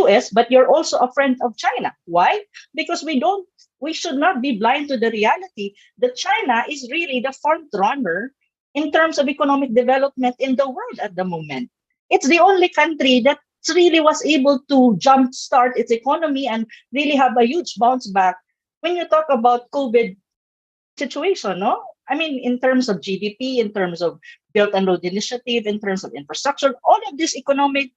US, but you're also a friend of China. Why? Because we don't we should not be blind to the reality that China is really the front runner in terms of economic development in the world at the moment. It's the only country that really was able to jumpstart its economy and really have a huge bounce back when you talk about COVID situation, no? I mean, in terms of GDP, in terms of Belt and Road Initiative, in terms of infrastructure, all of these economic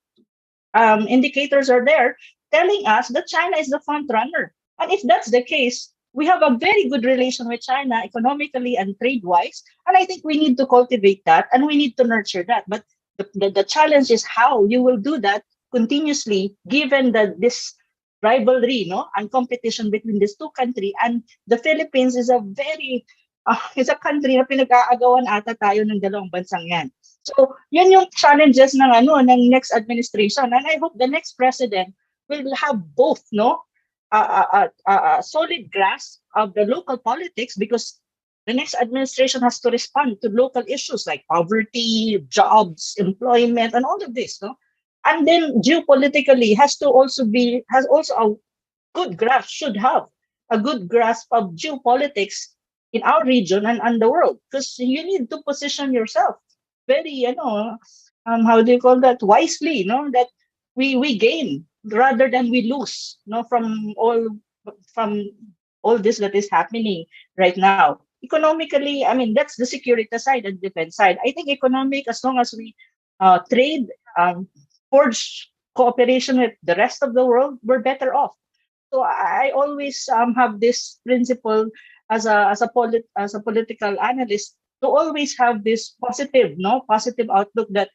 indicators are there telling us that China is the front runner. And if that's the case, we have a very good relation with China economically and trade wise. And I think we need to cultivate that and we need to nurture that. But the challenge is how you will do that continuously, given that this rivalry, no, and competition between these two countries. And the Philippines is a very, is a country na pinag-aagawan ata tayo ng dalawang bansang yan. So, yun yung challenges ng ng next administration, and I hope the next president will have both, no, a solid grasp of the local politics, because the next administration has to respond to local issues like poverty, jobs, employment, and all of this, no, and then geopolitically has also a good grasp, should have a good grasp of geopolitics in our region and the world, because you need to position yourself very, how do you call that, wisely, that we gain rather than we lose, from all this that is happening right now. Economically, I mean, that's the security side and defense side. I think economic, as long as we trade, forge cooperation with the rest of the world, we're better off. So I always have this principle as a political analyst, to always have this positive outlook, that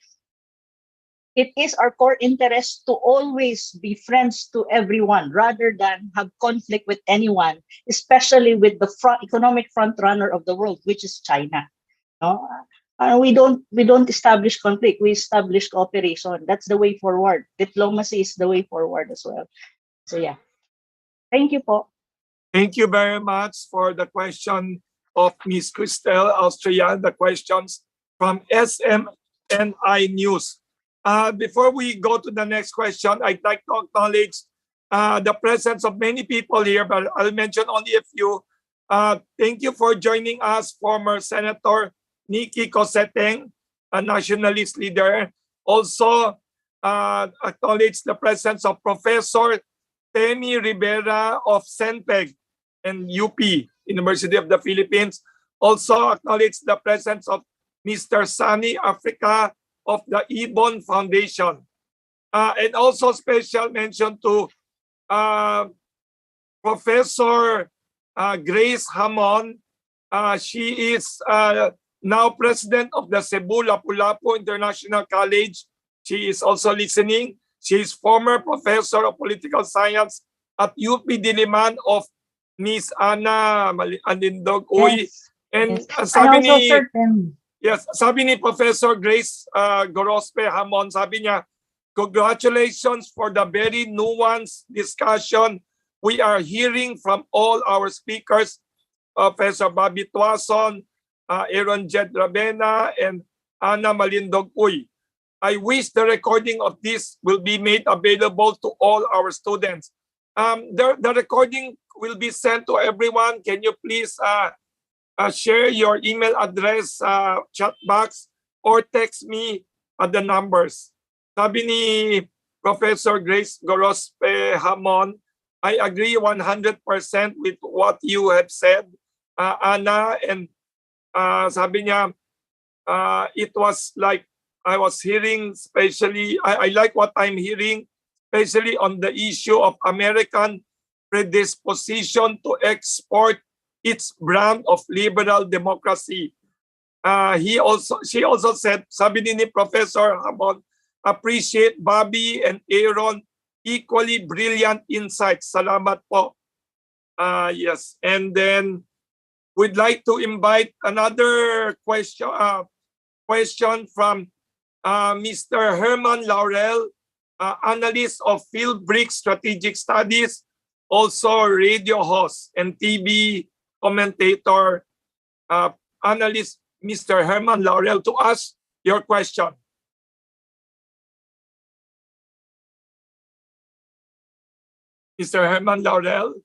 it is our core interest to always be friends to everyone rather than have conflict with anyone, especially with the economic front runner of the world, which is China. No? We don't establish conflict, we establish cooperation. That's the way forward. Diplomacy is the way forward as well. So yeah. Thank you po.
Thank you very much for the question of Ms. Christel Austrian, the questions from SMNI News. Before we go to the next question, I'd like to acknowledge the presence of many people here, but I'll mention only a few. Thank you for joining us, former Senator Nikki Coseteng, a nationalist leader. Also, acknowledge the presence of Professor Temi Rivera of SENPEG and UP, University of the Philippines. Also acknowledge the presence of Mr. Sunny Africa of the Ibon Foundation. And also special mention to Professor Grace Hamon. She is now president of the Cebu Lapu-Lapu International College. She is also listening. She is former professor of political science at UP Diliman of Miss Ana Malindog Uy.
Yes.
And
Yes.
sabi
And also
ni
certain.
Yes, sabi ni Professor Grace Gorospe Hamon, sabi niya, congratulations for the very nuanced discussion we are hearing from all our speakers, Professor Bobby Tuason, Aaron Jed Rabena, and Ana Malindog Uy. I wish the recording of this will be made available to all our students. The recording will be sent to everyone. Can you please share your email address, chat box, or text me at the numbers? Sabi ni Professor Grace Gorospe Hamon, I agree 100% with what you have said, Ana, and sabi niya, it was like I was hearing, especially, I like what I'm hearing, especially on the issue of American predisposition to export its brand of liberal democracy. She also said, sabi ni Professor Hamon, appreciate Bobby and Aaron equally brilliant insights. Salamat po. Yes, and then we'd like to invite another question from Mr. Herman Laurel, analyst of Philbrick Strategic Studies, also radio host and TV commentator, analyst Mr. Herman Laurel, to ask your question. Mr. Herman Laurel.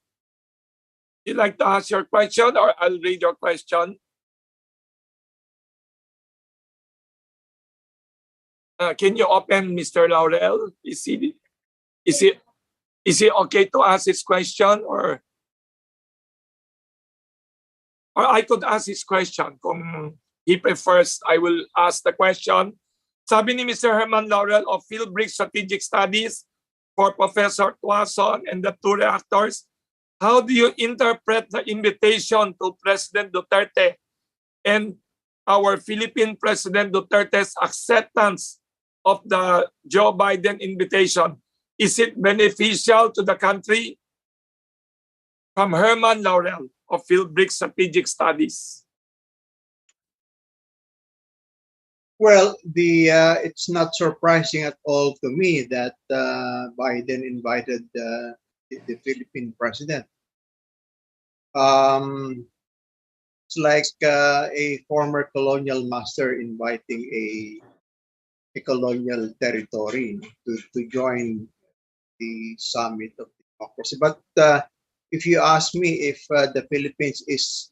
You'd like to ask your question, or I'll read your question? Can you open Mr. Laurel? Is he okay to ask his question, or I could ask his question? Kung he prefers, I will ask the question. Sabi ni Mr. Herman Laurel of Philbrick Strategic Studies for Professor Tuason and the two reactors, how do you interpret the invitation to President Duterte and our Philippine President Duterte's acceptance of the Joe Biden invitation? Is it beneficial to the country? From Herman Laurel of Philbrick Strategic Studies.
Well, it's not surprising at all to me that Biden invited the Philippine president. It's like a former colonial master inviting a colonial territory to join the summit of democracy. But if you ask me if the Philippines is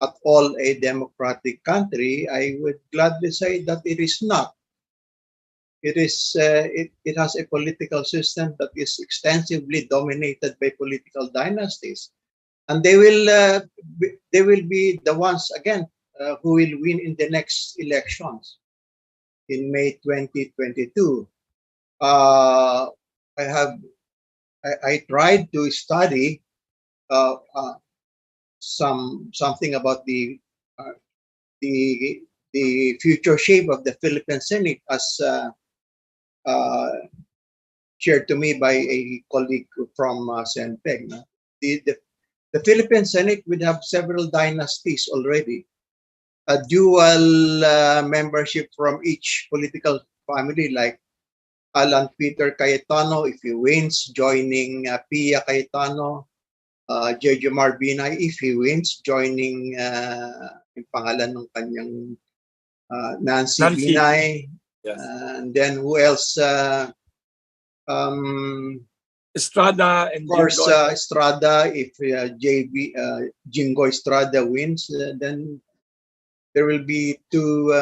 at all a democratic country, I would gladly say that it is not. It is. It has a political system that is extensively dominated by political dynasties, and they will be the ones again who will win in the next elections in May 2022. I tried to study something about the future shape of the Philippine Senate, as shared to me by a colleague from Senpeg. No? The Philippine Senate would have several dynasties already, a dual membership from each political family, like Alan Peter Cayetano, if he wins, joining Pia Cayetano, Jojo Marbinay, if he wins, joining yung pangalan ng kanyang Nancy Binay.
Yes.
And then who else?
Estrada and
of course,
Jinggoy.
Estrada. If Jinggoy Estrada wins, then there will be two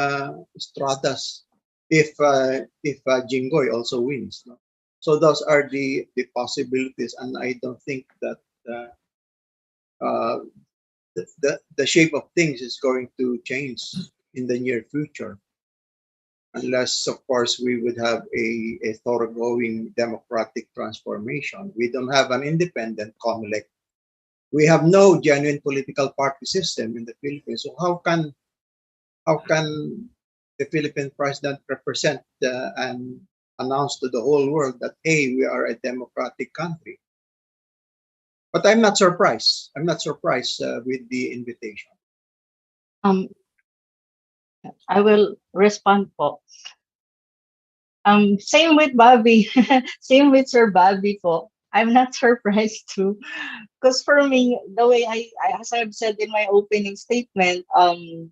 Estradas. If Jinggoy also wins, no? So those are the possibilities, and I don't think that the shape of things is going to change in the near future, unless, of course, we would have a thoroughgoing democratic transformation. We don't have an independent COMELEC. We have no genuine political party system in the Philippines. So how can the Philippine president represent and announce to the whole world that, hey, we are a democratic country? But I'm not surprised. I'm not surprised with the invitation.
I will respond po. Same with Bobby. Same with Sir Bobby po. I'm not surprised too. Because for me, the way as I've said in my opening statement,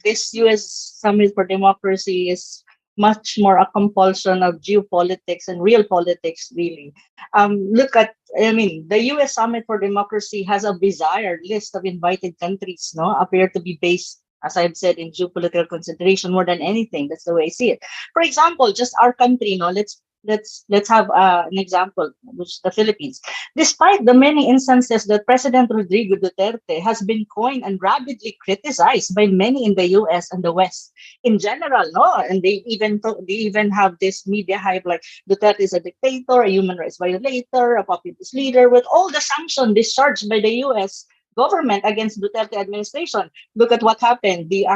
this U.S. Summit for Democracy is much more a compulsion of geopolitics and real politics, really. Look at, the U.S. Summit for Democracy has a desired list of invited countries, no, appear to be based, as I've said, in geopolitical consideration more than anything. That's the way I see it. For example, just our country, no, let's have an example, which is the Philippines. Despite the many instances that President Rodrigo Duterte has been coined and rapidly criticized by many in the U.S. and the West in general, no, and they even have this media hype like Duterte is a dictator, a human rights violator, a populist leader, with all the sanctions discharged by the U.S. government against Duterte administration. Look at what happened. The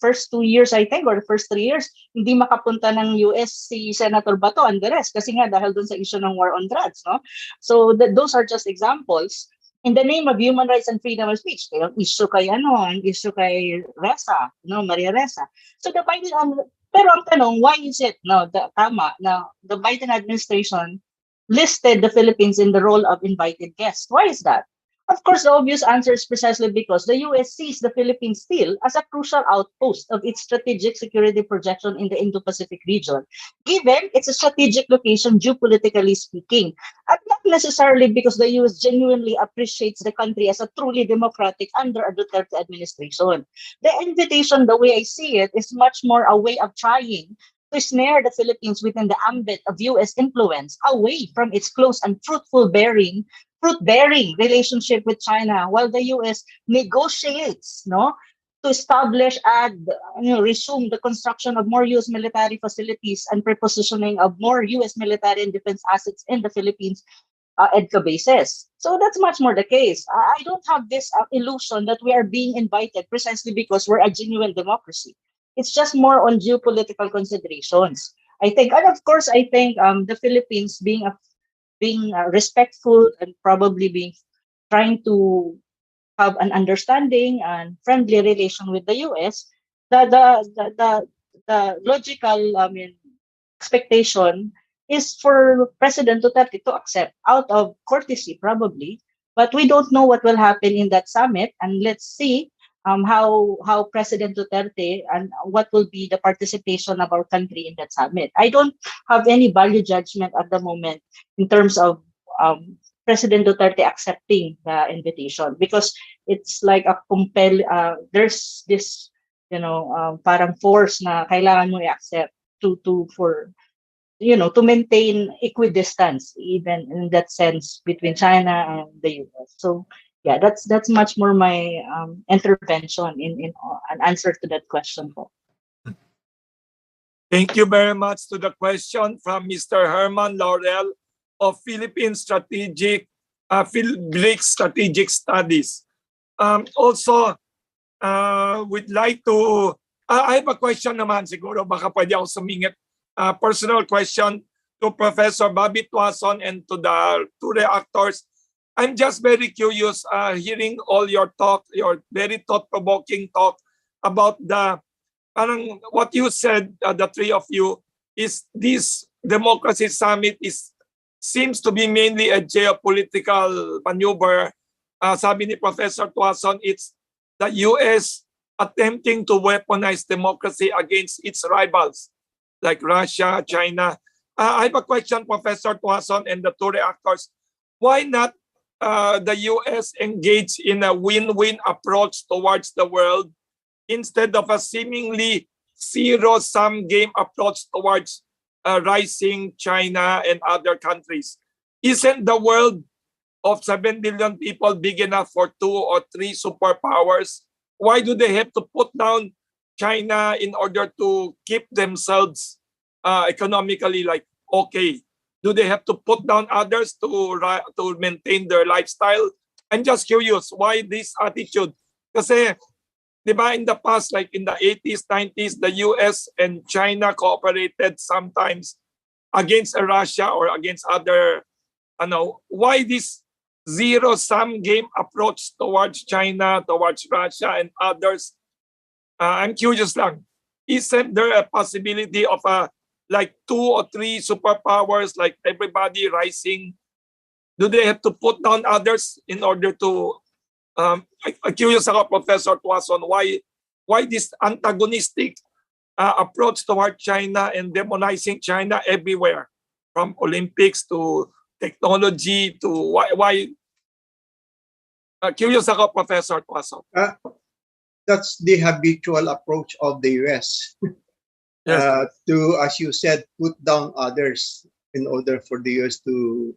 first 2 years, I think, or the first 3 years, hindi makapunta ng US si Senator Bato and the rest kasi nga dahil dun sa issue ng war on drugs, no? So those are just examples. In the name of human rights and freedom of speech, ang issue kay Ressa, no, Maria Ressa. So the Biden, pero ang tanong, why is it, no, the Biden administration listed the Philippines in the role of invited guest? Why is that? Of course, the obvious answer is precisely because the US sees the Philippines still as a crucial outpost of its strategic security projection in the Indo-Pacific region, given its strategic location geopolitically speaking, and not necessarily because the US genuinely appreciates the country as a truly democratic under a Duterte administration. The invitation, the way I see it, is much more a way of trying to snare the Philippines within the ambit of US influence away from its close and fruit-bearing relationship with China, while the U.S. negotiates, no, to establish and resume the construction of more U.S. military facilities and prepositioning of more U.S. military and defense assets in the Philippines EDCA bases. So that's much more the case. I don't have this illusion that we are being invited precisely because we're a genuine democracy. It's just more on geopolitical considerations. I think, and of course, I think the Philippines being respectful and probably being trying to have an understanding and friendly relation with the US, the logical expectation is for President Duterte to accept out of courtesy probably, but we don't know what will happen in that summit, and let's see how President Duterte and what will be the participation of our country in that summit. I don't have any value judgment at the moment in terms of President Duterte accepting the invitation because it's like a there's this parang force na kailangan mo i-accept to for to maintain equidistance even in that sense between China and the US. So yeah, that's much more my intervention in an answer to that question.
Thank you very much to the question from Mr. Herman Laurel of Philippine Strategic Studies. Also, we'd like to, I have a question naman siguro, baka pwede ako sumingit. Personal question to Professor Bobby Tuason and to the two reactors. I'm just very curious hearing all your talk, your very thought-provoking talk about parang what you said, the three of you, is this democracy summit seems to be mainly a geopolitical maneuver. Sabi ni Professor Tuason, it's the US attempting to weaponize democracy against its rivals like Russia, China. I have a question, Professor Tuason and the two reactors. Why not the US engage in a win-win approach towards the world instead of a seemingly zero-sum game approach towards rising China and other countries? Isn't the world of 7 billion people big enough for 2 or 3 superpowers? Why do they have to put down China in order to keep themselves economically okay? Do they have to put down others to maintain their lifestyle? I'm just curious, why this attitude? Kasi, di ba, in the past, like in the 80s, 90s, the US and China cooperated sometimes against Russia or against other, why this zero-sum game approach towards China, towards Russia and others? I'm curious lang. Isn't there a possibility of 2 or 3 superpowers, like everybody rising? Do they have to put down others in order to? I'm curious ako, Professor Tuason, why this antagonistic approach toward China and demonizing China everywhere, from Olympics to technology to why? Curious ako, Professor Tuason.
That's the habitual approach of the US.
Yes.
To, as you said, put down others in order for the US to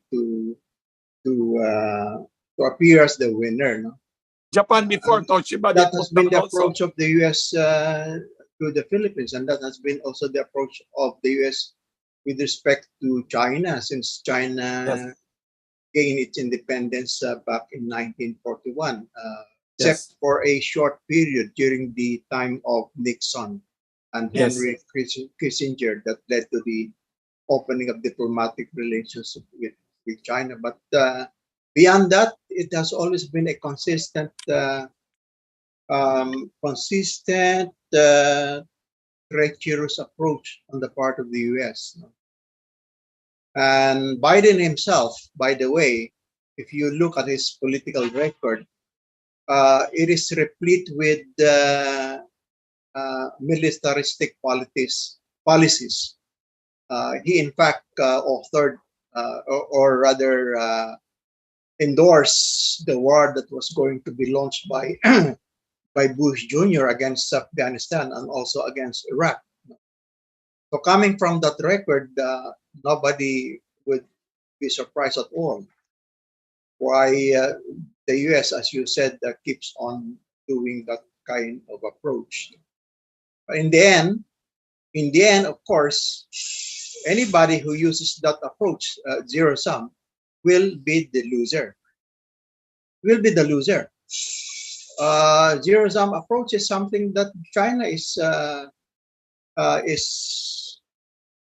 appear as the winner. No?
Japan before Toshiba.
That has been the approach of the US to the Philippines, and that has been also the approach of the US with respect to China, since China gained its independence back in 1941, except for a short period during the time of Nixon and Henry Kissinger that led to the opening of diplomatic relations with China. But beyond that, it has always been a consistent treacherous approach on the part of the US. And Biden himself, by the way, if you look at his political record, it is replete with militaristic policies. He, in fact, authored or rather endorsed the war that was going to be launched by by Bush Jr. against Afghanistan and also against Iraq. So coming from that record, nobody would be surprised at all why the U.S., as you said, keeps on doing that kind of approach. But in the end, of course, anybody who uses that approach, zero sum, will be the loser. Will be the loser. Zero sum approach is something that China is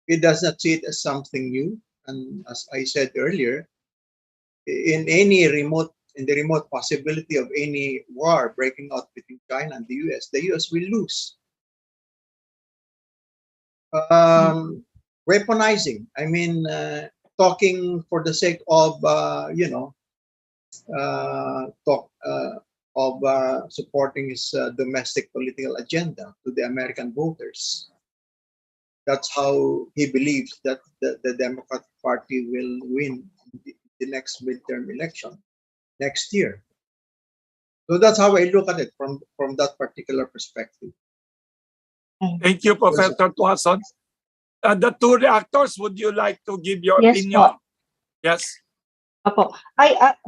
it does not see it as something new. And as I said earlier, in the remote possibility of any war breaking out between China and the US will lose. Weaponizing. I mean, talking for the sake of supporting his domestic political agenda to the American voters. That's how he believes that the Democratic Party will win the next midterm election next year. So that's how I look at it from that particular perspective.
Thank you, Professor Tuason. The two reactors, would you like to give your
Yes,
opinion?
po.
Yes.
Apo.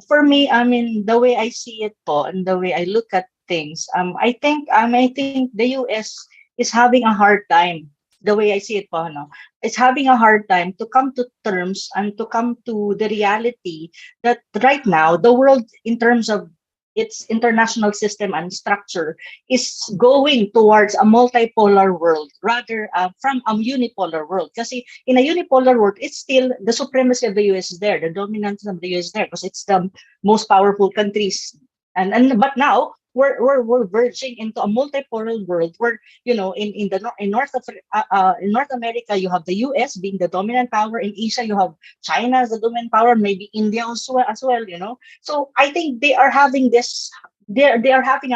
For me, I mean, the way I see it po, and the way I look at things, I think the US is having a hard time. The way I see it po, no, it's having a hard time to come to terms and to come to the reality that right now the world, in terms of its international system and structure, is going towards a multipolar world rather from a unipolar world. Because in a unipolar world, it's still the supremacy of the US is there, the dominance of the US is there, because it's the most powerful countries. But now we're verging into a multipolar world where, you know, in North America you have the US being the dominant power. In Asia you have China as the dominant power, maybe India also as well, you know. So I think they are having a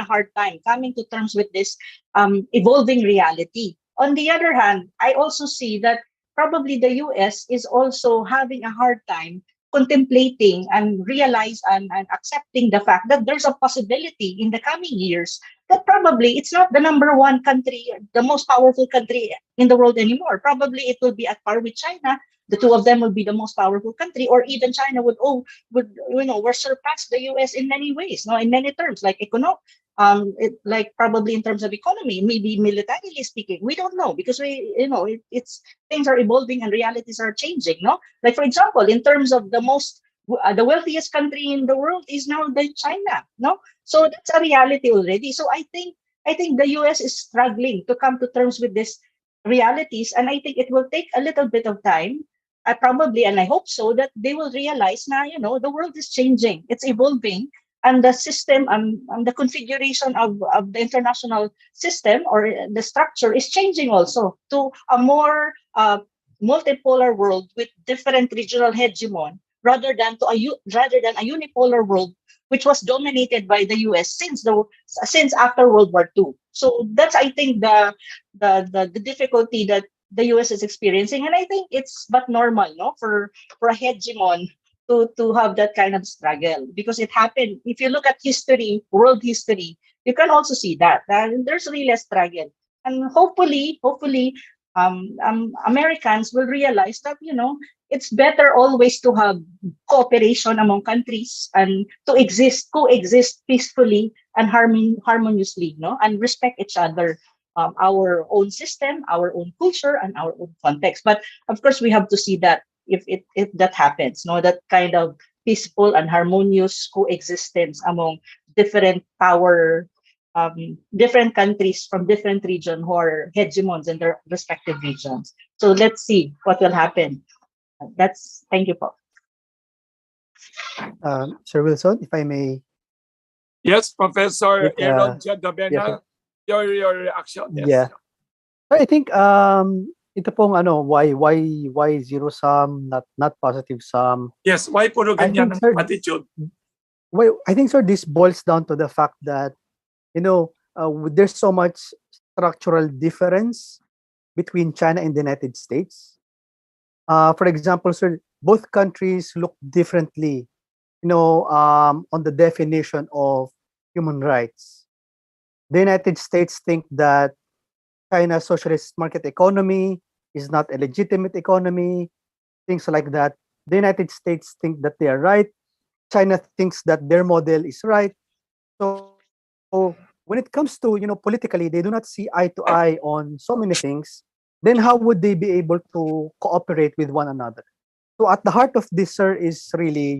hard time coming to terms with this evolving reality. On the other hand, I also see that probably the US is also having a hard time contemplating and realize and accepting the fact that there's a possibility in the coming years that probably it's not the number one country, the most powerful country in the world anymore. Probably it will be at par with China. The two of them will be the most powerful country, or even China would surpass the US in many ways, no, in many terms, like like probably in terms of economy, maybe militarily speaking, we don't know, because it's things are evolving and realities are changing, no? Like, for example, in terms of the wealthiest country in the world is now the China, no? So that's a reality already. So I think the US is struggling to come to terms with these realities, and I think it will take a little bit of time. Probably, and I hope so, that they will realize now, the world is changing, it's evolving, and the system and the configuration of the international system or the structure is changing also to a more multipolar world with different regional hegemon, rather than a unipolar world which was dominated by the US since after World War II. So that's, I think, the difficulty that the US is experiencing, and I think it's but normal, no, for a hegemon to have that kind of struggle, because it happened. If you look at history, world history, you can also see that there's really a struggle, and hopefully, Americans will realize that it's better always to have cooperation among countries and to coexist peacefully and harmoniously, no, and respect each other. Our own system, our own culture, and our own context. But of course, we have to see that if that happens, no, that kind of peaceful and harmonious coexistence among different different countries from different regions who are hegemons in their respective regions. So let's see what will happen. Thank you, Paul.
Sir Wilson, if I may.
Yes, Professor
With,
Aaron
yes,
Jadabena, your reaction. Yes.
Yeah. I think ito pong why zero sum, not positive sum.
Yes, why puro
I
ganyan
think,
ang
sir,
attitude?
I think, sir, this boils down to the fact that there's so much structural difference between China and the United States. For example, sir, both countries look differently, on the definition of human rights. The United States think that China's socialist market economy is not a legitimate economy, things like that. The United States think that they are right. China thinks that their model is right. So when it comes to, politically, they do not see eye to eye on so many things. Then how would they be able to cooperate with one another? So at the heart of this, sir, is really,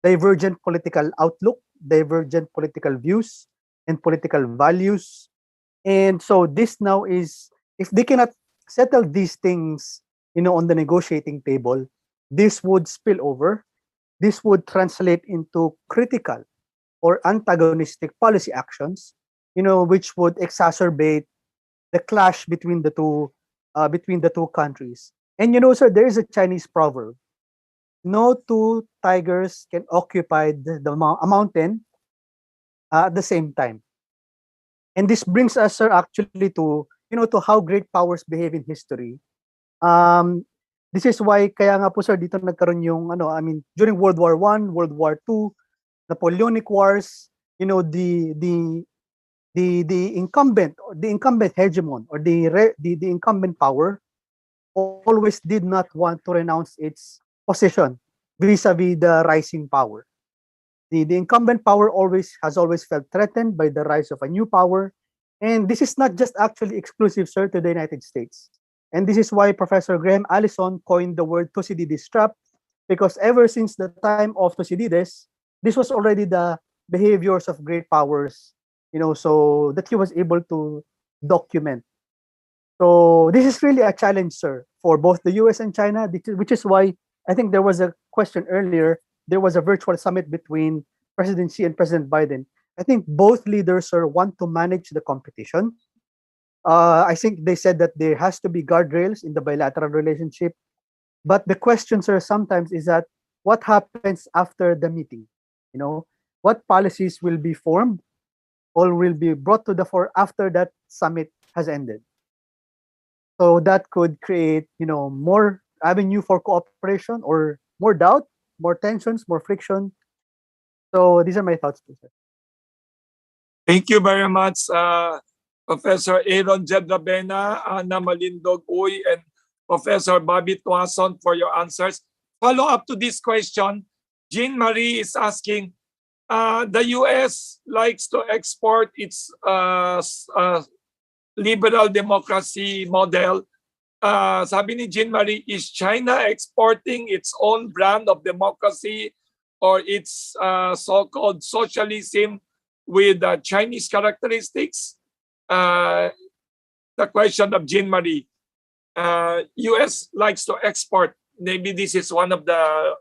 divergent political outlook, divergent political views, and political values. And so this now is, if they cannot settle these things, on the negotiating table, this would spill over. This would translate into critical or antagonistic policy actions, which would exacerbate the clash between the two countries. And sir, there is a Chinese proverb: no two tigers can occupy a mountain at the same time. And this brings us, sir, actually to how great powers behave in history. Um, this is why kaya nga po, sir, dito nagkaroon yung during World War One, World War Two, Napoleonic Wars, the incumbent hegemon, or the incumbent power always did not want to renounce its position vis-a-vis the rising power. The incumbent power has always felt threatened by the rise of a new power. And this is not just actually exclusive, sir, to the United States. And this is why Professor Graham Allison coined the word Thucydides trap, because ever since the time of Thucydides, this was already the behaviors of great powers, so that he was able to document. So this is really a challenge, sir, for both the US and China, which is why I think there was a question earlier. There was a virtual summit between President Xi and President Biden. I think both leaders, sir, want to manage the competition. I think they said that there has to be guardrails in the bilateral relationship. But the question, sir, sometimes is that what happens after the meeting? What policies will be formed or will be brought to the fore after that summit has ended? So that could create, more avenue for cooperation, or more doubt, more tensions, more friction. So these are my thoughts, sir.
Thank you very much, Professor Aaron Jedrabena, Ana Malindog Uy, and Professor Bobby Tuason for your answers. Follow up to this question, Jean Marie is asking, the US likes to export its liberal democracy model. Sabi ni Jean Marie, is China exporting its own brand of democracy or its so-called socialism with Chinese characteristics? The question of Jean Marie. US likes to export. Maybe this is one of the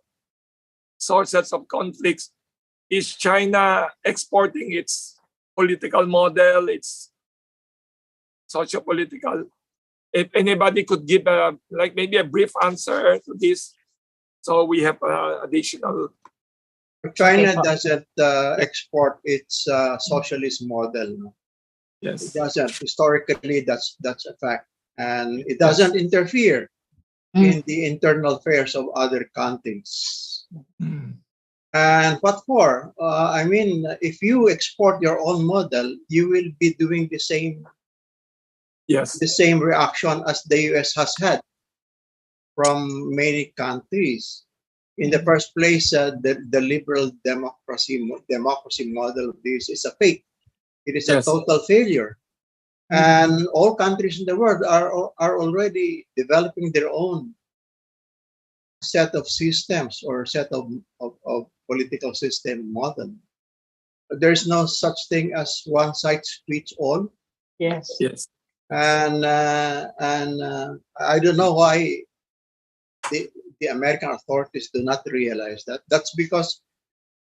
sources of conflicts. Is China exporting its political model, its socio-political? If anybody could give maybe a brief answer to this, so we have additional.
China doesn't export its socialist model.
Yes.
It doesn't. Historically, that's a fact, and it doesn't interfere in the internal affairs of other countries. And what for? If you export your own model, you will be doing the same.
Yes.
The same reaction as the US has had from many countries. In the first place, the liberal democracy model of this is a fake. It is a total failure. And all countries in the world are already developing their own set of systems or set of political system model. There's no such thing as one size fits all.
Yes.
Yes.
And I don't know why the American authorities do not realize that. That's because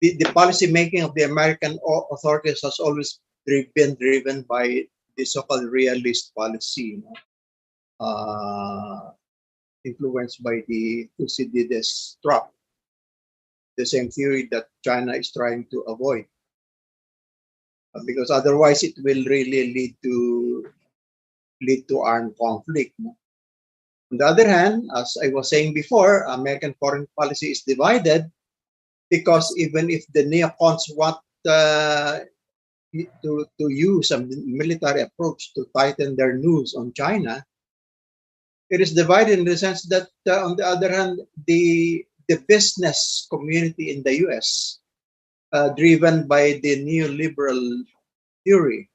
the policy making of the American authorities has always been driven by the so-called realist policy. uh, influenced by the Thucydides trap, the same theory that China is trying to avoid, because otherwise it will really lead to armed conflict. No? On the other hand, as I was saying before, American foreign policy is divided because even if the neocons want to use a military approach to tighten their noose on China, it is divided in the sense that, on the other hand, the business community in the U.S., driven by the neoliberal theory,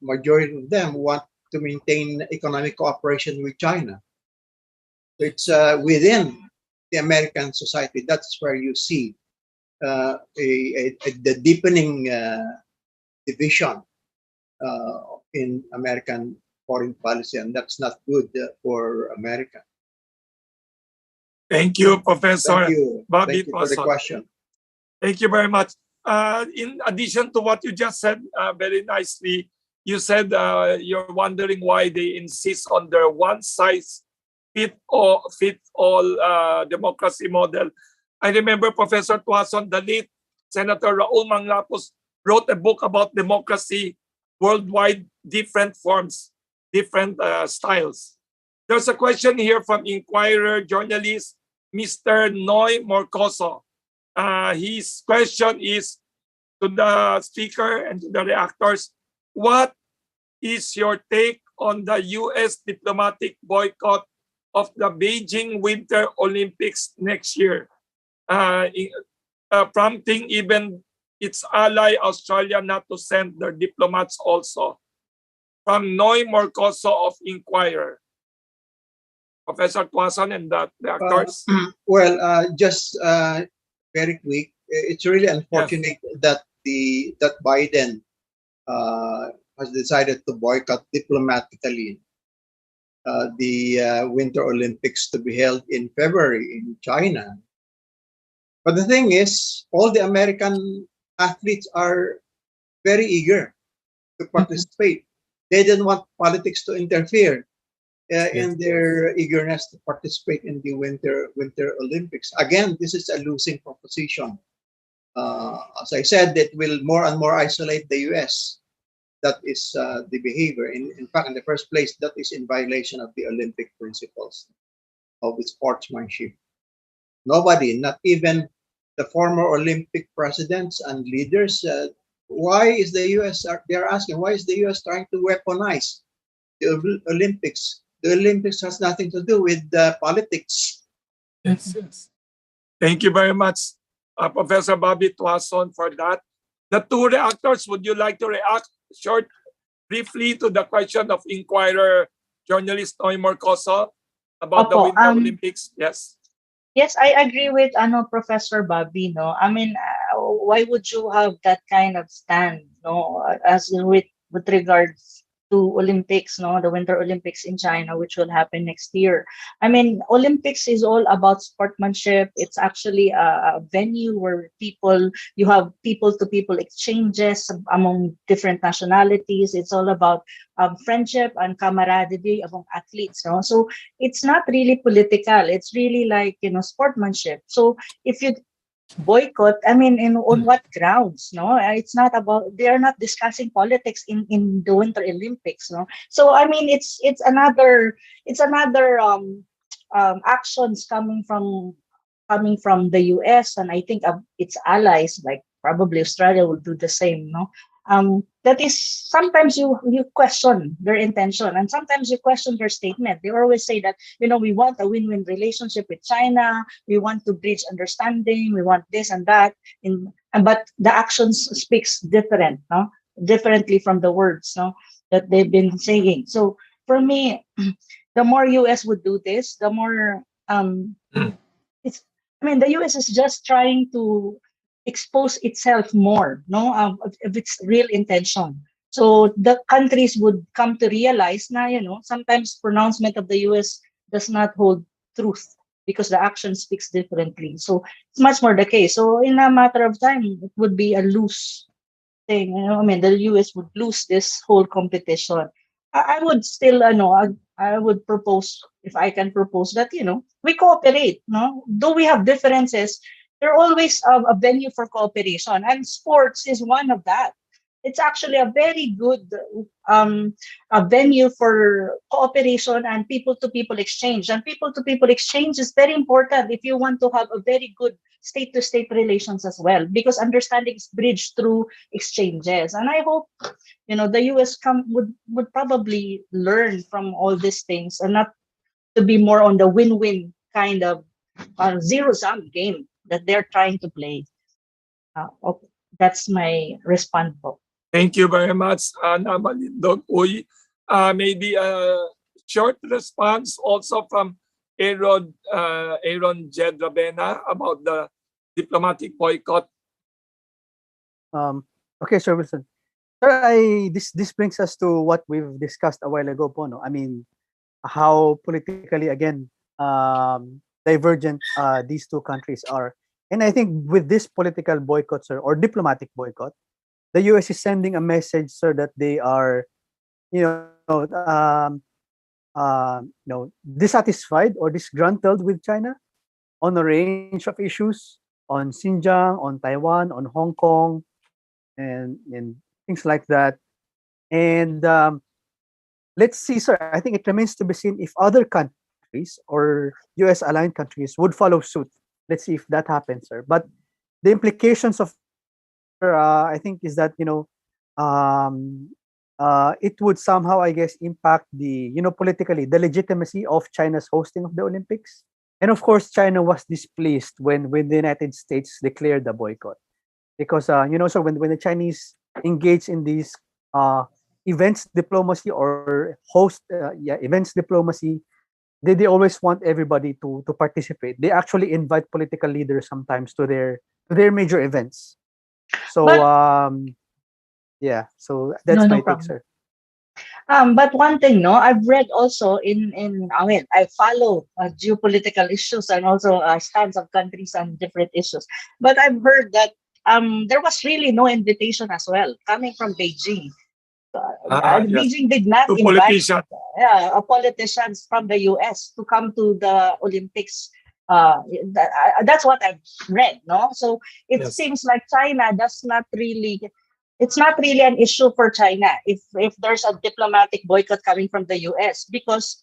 majority of them want to maintain economic cooperation with China. So it's within the American society. That's where you see the deepening division in American foreign policy, and that's not good for America.
Thank you, Professor
Thank you.
Bobby
Thank you for the
Tuason.
question.
Thank you very much. In addition to what you just said very nicely, you said you're wondering why they insist on their one size fit all democracy model. I remember Professor Tuason, the late Senator Raul Manglapos, wrote a book about democracy worldwide, different forms, different styles. There's a question here from Inquirer journalist Mr. Noy Morcoso. His question is to the speaker and to the reactors: what is your take on the U.S. diplomatic boycott of the Beijing Winter Olympics next year, prompting even its ally Australia not to send their diplomats also? From Noy Morcoso of Inquirer. Professor Tuason and the reactors.
Well, just very quick. It's really unfortunate that Biden has decided to boycott diplomatically the Winter Olympics to be held in February in China. But the thing is, all the American athletes are very eager to participate. They didn't want politics to interfere in their eagerness to participate in the Winter Olympics. Again, this is a losing proposition. As I said, it will more and more isolate the U.S. That is the behavior. In fact, in the first place, that is in violation of the Olympic principles of sportsmanship. Nobody, not even the former Olympic presidents and leaders, why is the U.S. They're asking, why is the U.S. trying to weaponize the Olympics? The Olympics has nothing to do with politics.
Yes. Thank you very much, Professor Bobby Tuason, for that. The two reactors, would you like to react briefly to the question of Inquirer journalist Noy Morcoso about the Winter Olympics? Yes.
Yes, I agree with Professor Bobby. No, I mean, why would you have that kind of stand? No, as with regards to Olympics, no, the Winter Olympics in China, which will happen next year. I mean, Olympics is all about sportsmanship. It's actually a venue where you have people-to-people exchanges among different nationalities. It's all about friendship and camaraderie among athletes. No? So it's not really political. It's really like, sportsmanship. So if you boycott, I mean, on what grounds? No, it's not about, they are not discussing politics in the Winter Olympics. No, so I mean, it's another actions coming from the US, and I think its allies, like probably Australia, will do the same. No, that is, sometimes you question their intention, and sometimes you question their statement. They always say that, we want a win-win relationship with China, we want to bridge understanding, we want this and that, but the actions speaks differently from the words, that they've been saying. So for me, the more US would do this, the more the US is just trying to expose itself more, of its real intention. So the countries would come to realize na, sometimes pronouncement of the US does not hold truth because the action speaks differently. So it's much more the case. So in a matter of time, it would be a loose thing. The US would lose this whole competition. I would still, I would propose, if I can propose that, we cooperate, no? Though we have differences, there always a venue for cooperation, and sports is one of that. It's actually a very good a venue for cooperation and people-to-people exchange. And people-to-people exchange is very important if you want to have a very good state-to-state relations as well, because understanding is bridged through exchanges. And I hope the US would probably learn from all these things and not to be more on the win-win kind of zero-sum game that they're trying to play. Okay, that's my response.
Thank you very much, Ana Malindog Uy. Maybe a short response also from Aaron Jed Rabena about the diplomatic boycott.
Okay, Sir Wilson. Sir, this brings us to what we've discussed a while ago po, no? I mean, how politically, again, divergent these two countries are. And I think with this political boycott, sir, or diplomatic boycott, the US is sending a message, sir, that they are, dissatisfied or disgruntled with China on a range of issues, on Xinjiang, on Taiwan, on Hong Kong, and things like that. And let's see, sir, I think it remains to be seen if other countries or US aligned countries would follow suit. Let's see if that happens, sir. But the implications of that, sir, I think is that, it would somehow, I guess, impact the, politically, the legitimacy of China's hosting of the Olympics. And of course, China was displeased when the United States declared the boycott. Because, so when the Chinese engage in these events diplomacy or host events diplomacy, they always want everybody to participate. They actually invite political leaders sometimes to their major events. So
But
yeah, so that's
no
my take,
problem.
sir.
But one thing, no, I've read also I mean, I follow geopolitical issues and also stance of countries on different issues. But I've heard that there was really no invitation as well coming from Beijing.
Yes,
Beijing did not
to
invite
politicians.
politicians from the US to come to the Olympics. That's what I've read, no? So it
Yes.
seems like China does not really. It's not really an issue for China if there's a diplomatic boycott coming from the US, because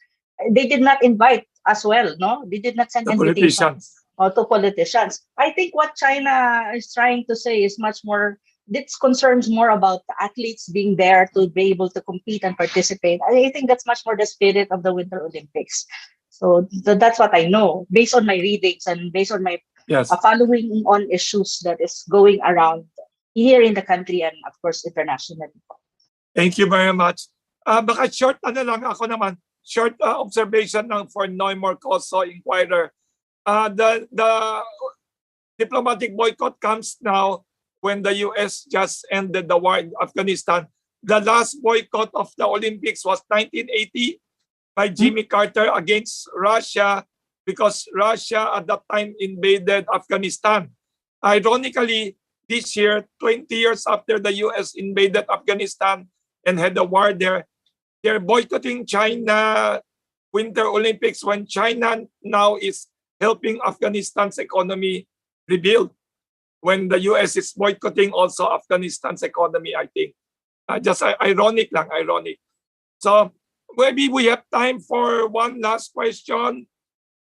they did not invite as well, no? They did not send
The
invitations
politicians.
to politicians. I think what China is trying to say is much more. This concerns more about the athletes being there to be able to compete and participate. I think that's much more the spirit of the Winter Olympics. So that's what I know based on my readings and based on my
Yes.
following on issues that is going around here in the country and of course internationally.
Thank you very much. Baka short lang ako naman, short observation lang for Neumar Coso Inquirer. The diplomatic boycott comes now when the US just ended the war in Afghanistan. The last boycott of the Olympics was 1980 by Jimmy Carter against Russia because Russia at that time invaded Afghanistan. Ironically, this year, 20 years after the US invaded Afghanistan and had a war there, they're boycotting China Winter Olympics when China now is helping Afghanistan's economy rebuild. When the US is boycotting also Afghanistan's economy, I think. Just ironic lang, ironic. So maybe we have time for one last question.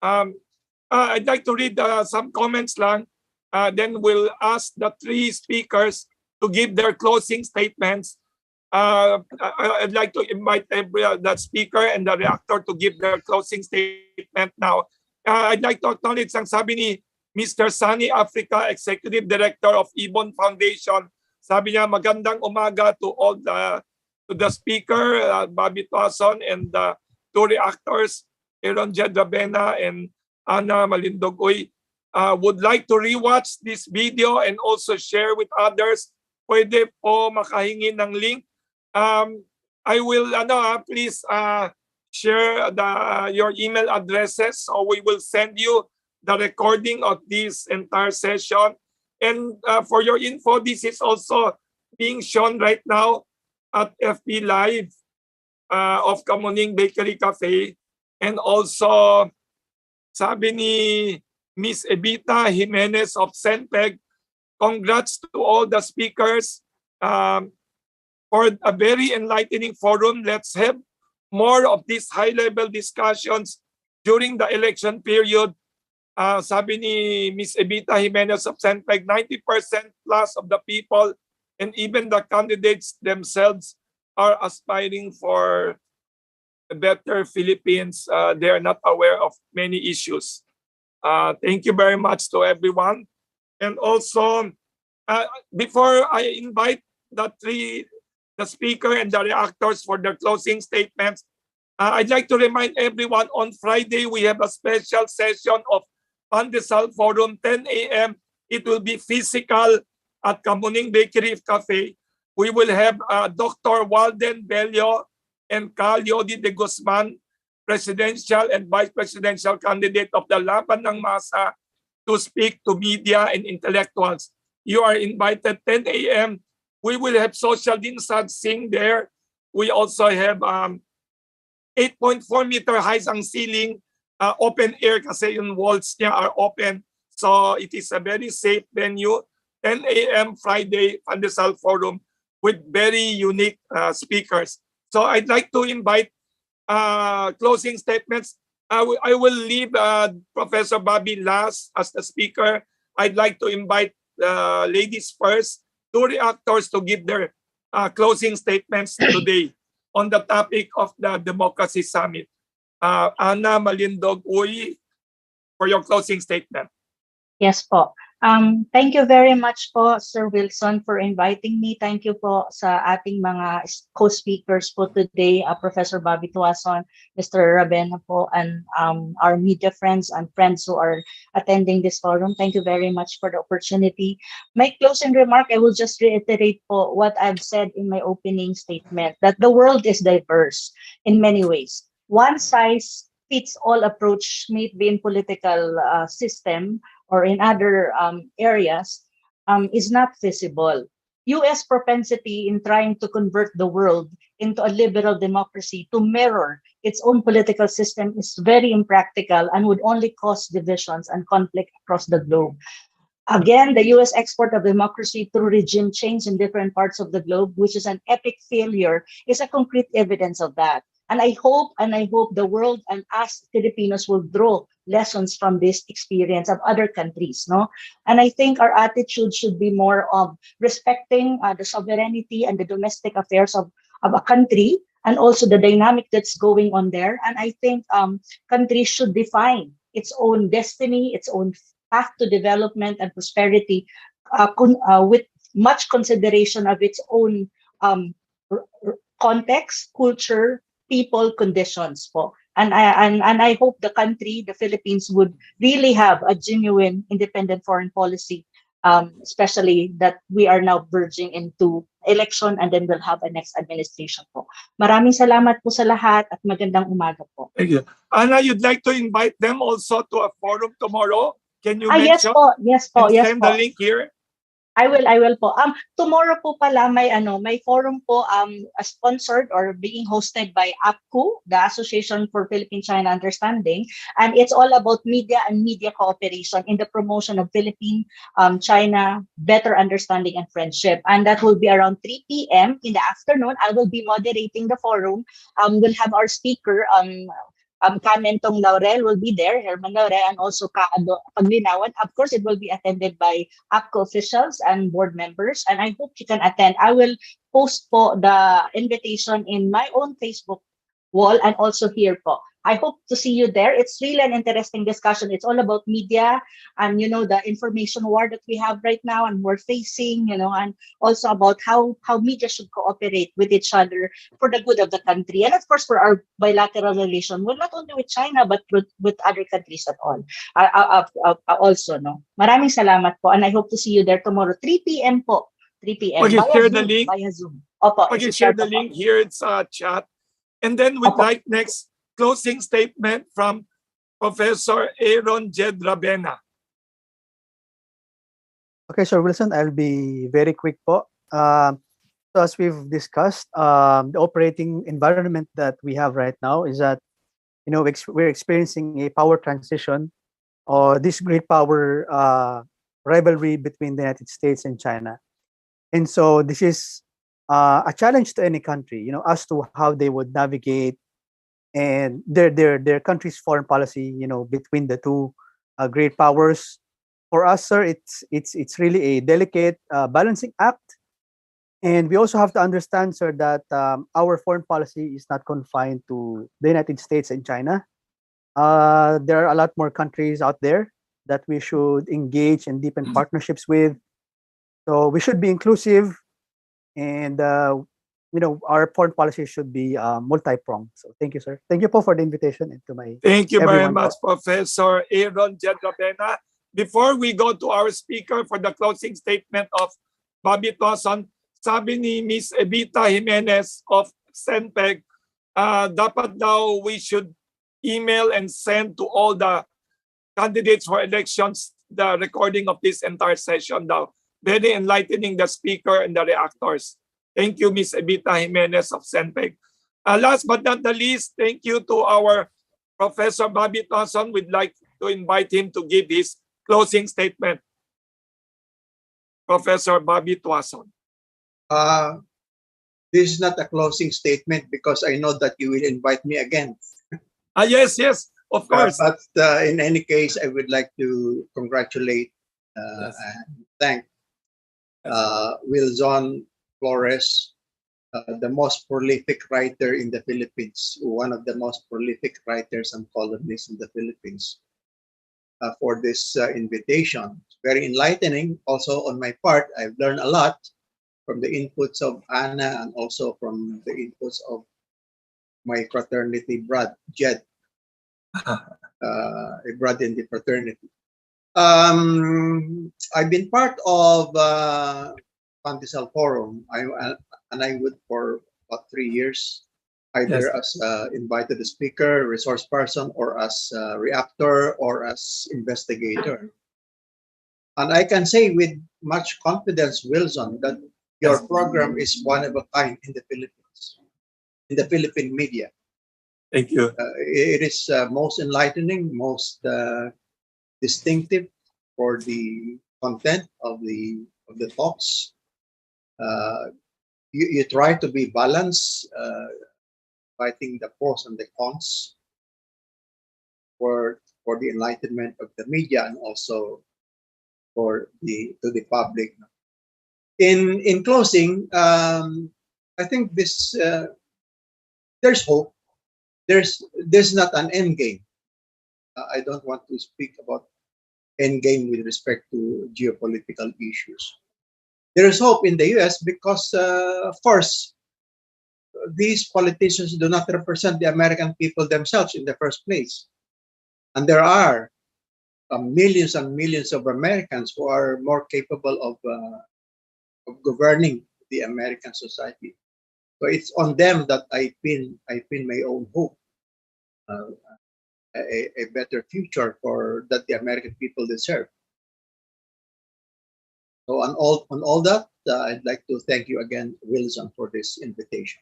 I'd like to read some comments lang. Then we'll ask the three speakers to give their closing statements. I'd like to invite the speaker and the reactor to give their closing statement now. I'd like to acknowledge ang sabi ni Mr. Sunny Africa, Executive Director of Ibon Foundation. Sabi niya, magandang umaga to all to the speaker, Bobby Tuason, and the two reactors, Aaron Jedravena and Ana Malindogoy. Would like to rewatch this video and also share with others. Pwede po makahingi ng link. I will, please share your email addresses, so we will send you the recording of this entire session. And for your info, this is also being shown right now at FB Live. of Kamuning Bakery Cafe. And also, sabi ni Miss Evita Jimenez of Senpeg, congrats to all the speakers for a very enlightening forum. Let's have more of these high-level discussions during the election period. Sabi ni Miss Evita Jimenez of Senpeg, 90% plus of the people and even the candidates themselves are aspiring for a better Philippines. They are not aware of many issues. Thank you very much to everyone. And also, before I invite the speaker and the reactors for their closing statements, I'd like to remind everyone on Friday we have a special session of Pandesal Forum, 10 a.m. It will be physical at Kamuning Bakery Cafe. We will have Dr. Walden Bello and Cal Yodi de Guzman, presidential and vice presidential candidate of the Laban ng Masa, to speak to media and intellectuals. You are invited 10 a.m. We will have social distancing there. We also have 8.4 meter high ang ceiling, open air kasi yung walls niya are open. So it is a very safe venue. 10 a.m. Friday, Pandesal Forum with very unique speakers. So I'd like to invite closing statements. I will leave Professor Bobby last as the speaker. I'd like to invite ladies first, two reactors to give their closing statements today on the topic of the Democracy Summit. Ana Malindog-Uy, for your closing statement.
Yes po. Thank you very much po, Sir Wilson, for inviting me. Thank you po sa ating mga co-speakers po today, Professor Bobby Tuason, Mr. Rabena po, and our media friends and friends who are attending this forum. Thank you very much for the opportunity. My closing remark, I will just reiterate po what I've said in my opening statement, that the world is diverse in many ways. One size fits all approach may be in political system or in other areas is not feasible. U.S. propensity in trying to convert the world into a liberal democracy to mirror its own political system is very impractical and would only cause divisions and conflict across the globe. Again, the U.S. export of democracy through regime change in different parts of the globe, which is an epic failure, is a concrete evidence of that. And I hope the world and us Filipinos will draw lessons from this experience of other countries, no? And I think our attitude should be more of respecting the sovereignty and the domestic affairs of a country, and also the dynamic that's going on there. And I think countries should define its own destiny, its own path to development and prosperity with much consideration of its own context, culture, people, conditions po. And I hope the country, the Philippines, would really have a genuine independent foreign policy, especially that we are now verging into election and then we'll have a next administration po. Maraming salamat po sa lahat at magandang umaga po.
Thank you. Anna, you'd like to invite them also to a forum tomorrow? Can you
Yes
mention?
po, yes po,
and
yes
send
po.
the link here?
I will po. Tomorrow po pala may forum po sponsored or being hosted by APCO, the Association for Philippine-China Understanding, and it's all about media and media cooperation in the promotion of Philippine-China better understanding and friendship. And that will be around 3 p.m. in the afternoon. I will be moderating the forum. We'll have our speaker Kamentong Laurel will be there, Herman Laurel, and also Kaado Paglinawan. Of course, it will be attended by APCO officials and board members, and I hope you can attend. I will post po the invitation in my own Facebook wall and also here po. I hope to see you there. It's really an interesting discussion. It's all about media and, the information war that we have right now and we're facing, and also about how media should cooperate with each other for the good of the country. And of course, for our bilateral relation, well, not only with China, but with other countries at all. Also, no. Maraming salamat po. And I hope to see you there tomorrow, 3 p.m. po. 3 p.m.
Okay, share the link.
Via Zoom. Opo,
Okay, share the link here. It's chat. And then we'd like next closing statement from Professor Aaron Jed Rabena.
Okay, Sir Wilson, I'll be very quick po. So as we've discussed, the operating environment that we have right now is that we're experiencing a power transition or this great power rivalry between the United States and China. And so this is a challenge to any country, as to how they would navigate and their country's foreign policy, between the two great powers. For us, sir, it's really a delicate balancing act. And we also have to understand, sir, that our foreign policy is not confined to the United States and China. There are a lot more countries out there that we should engage and deepen partnerships with. So we should be inclusive, and our foreign policy should be multi-pronged. So thank you, sir. Thank you po for the invitation and to my
Thank you very
everyone
much,
po.
Professor Aaron Jedravena. Before we go to our speaker for the closing statement of Bobby Tuason, sabi ni Ms. Evita Jimenez of Senpeg, dapat daw we should email and send to all the candidates for elections the recording of this entire session daw. Very enlightening, the speaker and the reactors. Thank you, Ms. Evita Jimenez of Senpeg. Last but not the least, thank you to our Professor Bobby Tuason. We'd like to invite him to give his closing statement. Professor Bobby Tuason.
This is not a closing statement because I know that you will invite me again.
Yes, of course.
But in any case, I would like to congratulate and thank Wilson Flores, the most prolific writer in the Philippines, one of the most prolific writers and columnists in the Philippines, for this invitation. It's very enlightening. Also on my part, I've learned a lot from the inputs of Anna and also from the inputs of my fraternity, Jed, a brother in the fraternity. I've been part of Pandesal Forum, and I would for about 3 years, either as invited speaker, resource person, or as reactor, or as investigator. And I can say with much confidence, Wilson, that your program is one of a kind in the Philippines, in the Philippine media.
Thank you.
It is most enlightening, most distinctive for the content of the talks. You try to be balanced, fighting the pros and the cons for the enlightenment of the media and also to the public. In closing, I think this there's hope. There's not an end game. I don't want to speak about end game with respect to geopolitical issues. There is hope in the U.S. because, of course, these politicians do not represent the American people themselves in the first place. And there are millions and millions of Americans who are more capable of governing the American society. So it's on them that I pin my own hope, a better future that the American people deserve. So on all that, I'd like to thank you again, Wilson, for this invitation.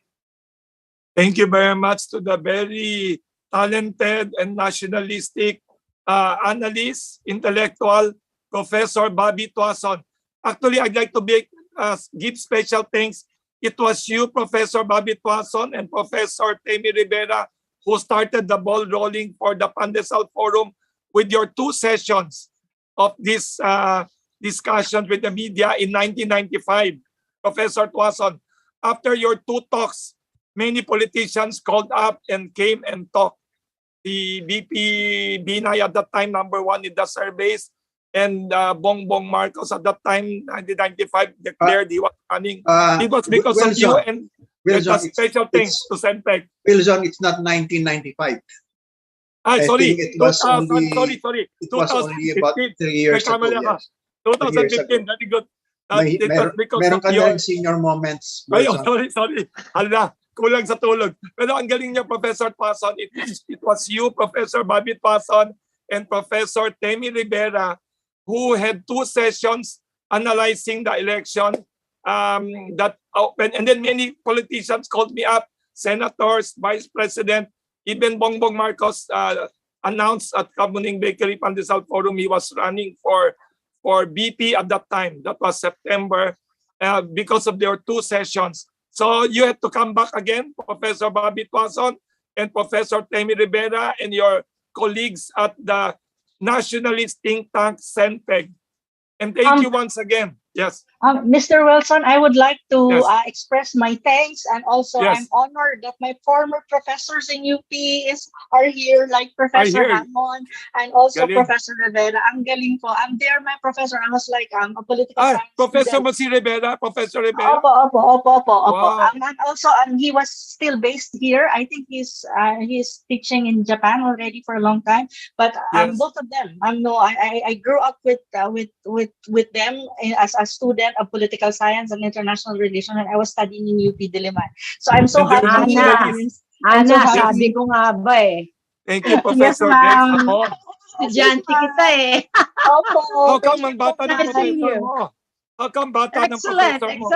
Thank you very much to the very talented and nationalistic analyst, intellectual, Professor Bobby Tuason. Actually, I'd like to give special thanks. It was you, Professor Bobby Tuason, and Professor Temi Rivera, who started the ball rolling for the Pandesal Forum with your 2 sessions of this discussion with the media in 1995. Professor Tuason, after your 2 talks, many politicians called up and came and talked. The VP Binay at that time, #1 in the surveys, and Bongbong Marcos at that time, 1995, declared he was running. It was because
Wilson,
of you, and
Wilson,
a special thanks to Senpeg.
Wilson, it's not 1995. I
Sorry,
think it was only,
sorry.
It was only about 3 years ago. Yes.
2015, very good.
Meron ka na rin senior moments.
Ay, sorry. Hala, kulang sa tulog. Pero ang galing niya, Professor Tuason, it was you, Professor Bobby Tuason, and Professor Temi Rivera, who had 2 sessions analyzing the election that open. And then many politicians called me up, senators, vice president, even Bongbong Marcos announced at Kamuning Bakery Pandesal Forum he was running for BP at that time. That was September because of their 2 sessions. So you have to come back again, Professor Bobby Tuason and Professor Temi Rivera and your colleagues at the nationalist think tank CENTEG. And thank you once again. Yes.
Mr. Wilson, I would like to
Yes.
express my thanks, and also
Yes.
I'm honored that my former professors in UP are here, like Professor
here.
Hammond and also
Galing.
Professor Rivera. Ang galing po. They're my professor. I was like a political science
Professor
student.
Masi Rivera, Professor Rivera.
Opo.
Wow.
And also, he was still based here. I think he's teaching in Japan already for a long time. But
Yes.
both of them, I grew up with them as a student of political science and international relations, and I was studying in UP Diliman. So I'm so
And they're
happy.
also
Ana, sabi ko nga ba eh.
Thank you, Professor Grace Hamon.
Estudyante kita eh.
Opo.
How come ang bata ng
Nice seeing
professor
you.
mo? How come bata ng
Excellent,
professor mo?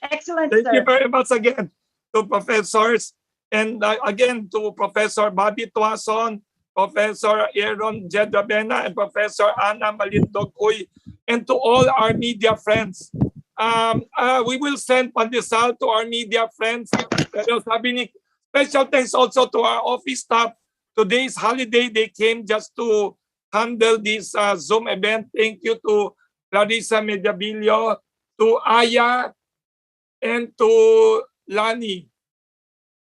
excellent,
Thank you
sir.
very much again to professors, and again to Professor Bobby Tuason, Professor Aaron Jedabena, and Professor Ana Malindog-Uy, and to all our media friends. We will send Pandesal to our media friends. Pero sabi ni, special thanks also to our office staff. Today's holiday, they came just to handle this Zoom event. Thank you to Clarissa Mediabillo, to Aya, and to Lani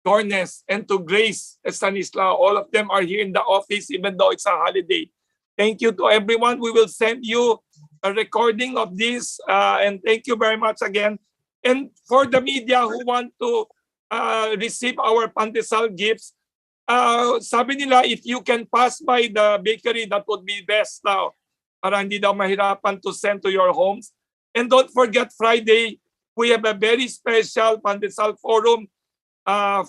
Tornes, and to Grace Estanislao. All of them are here in the office even though it's a holiday. Thank you to everyone. We will send you a recording of this, and thank you very much again. And for the media who want to receive our Pandesal gifts, sabi nila if you can pass by the bakery, that would be best now, para hindi daw mahirapan to send to your homes. And don't forget, Friday, we have a very special Pandesal Forum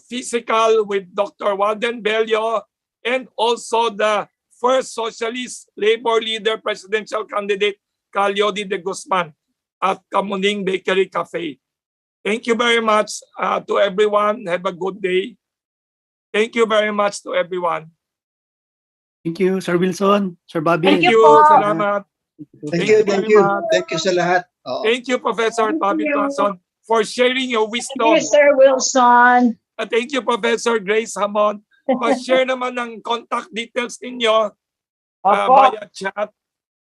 physical with Dr. Walden Bello, and also the first socialist labor leader presidential candidate, Calyodi de Guzman, at Kamuning Bakery Cafe. Thank you very much to everyone. Have a good day. Thank you very much to everyone.
Thank you, Sir Wilson, Sir Bobby.
Thank
Thank
you
you.
po.
Salamat.
Thank you. Thank you sa lahat. Oo.
Thank you, Professor Bobby
you.
Tuason, for sharing your wisdom.
Sir Wilson.
Thank you, Professor Grace Hamon. Pa-share naman ng contact details ninyo via chat.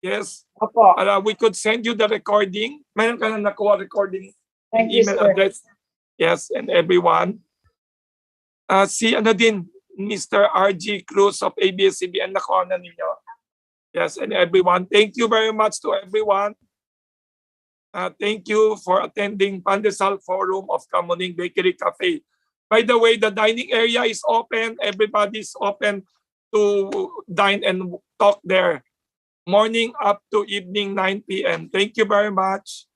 Yes.
Opo.
We could send you the recording. Mayroon ka na nakuha recording.
Thank you,
Email
sir.
address. Yes, and everyone. Si Mr. RG Cruz of ABS-CBN, nakuha na ninyo. Yes, and everyone. Thank you very much to everyone. Thank you for attending Pandesal Forum of Kamuning Bakery Cafe. By the way, the dining area is open. Everybody's open to dine and talk there. Morning up to evening 9 p.m. Thank you very much.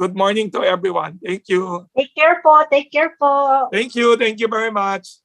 Good morning to everyone. Thank you.
Take care po.
Thank you. Thank you very much.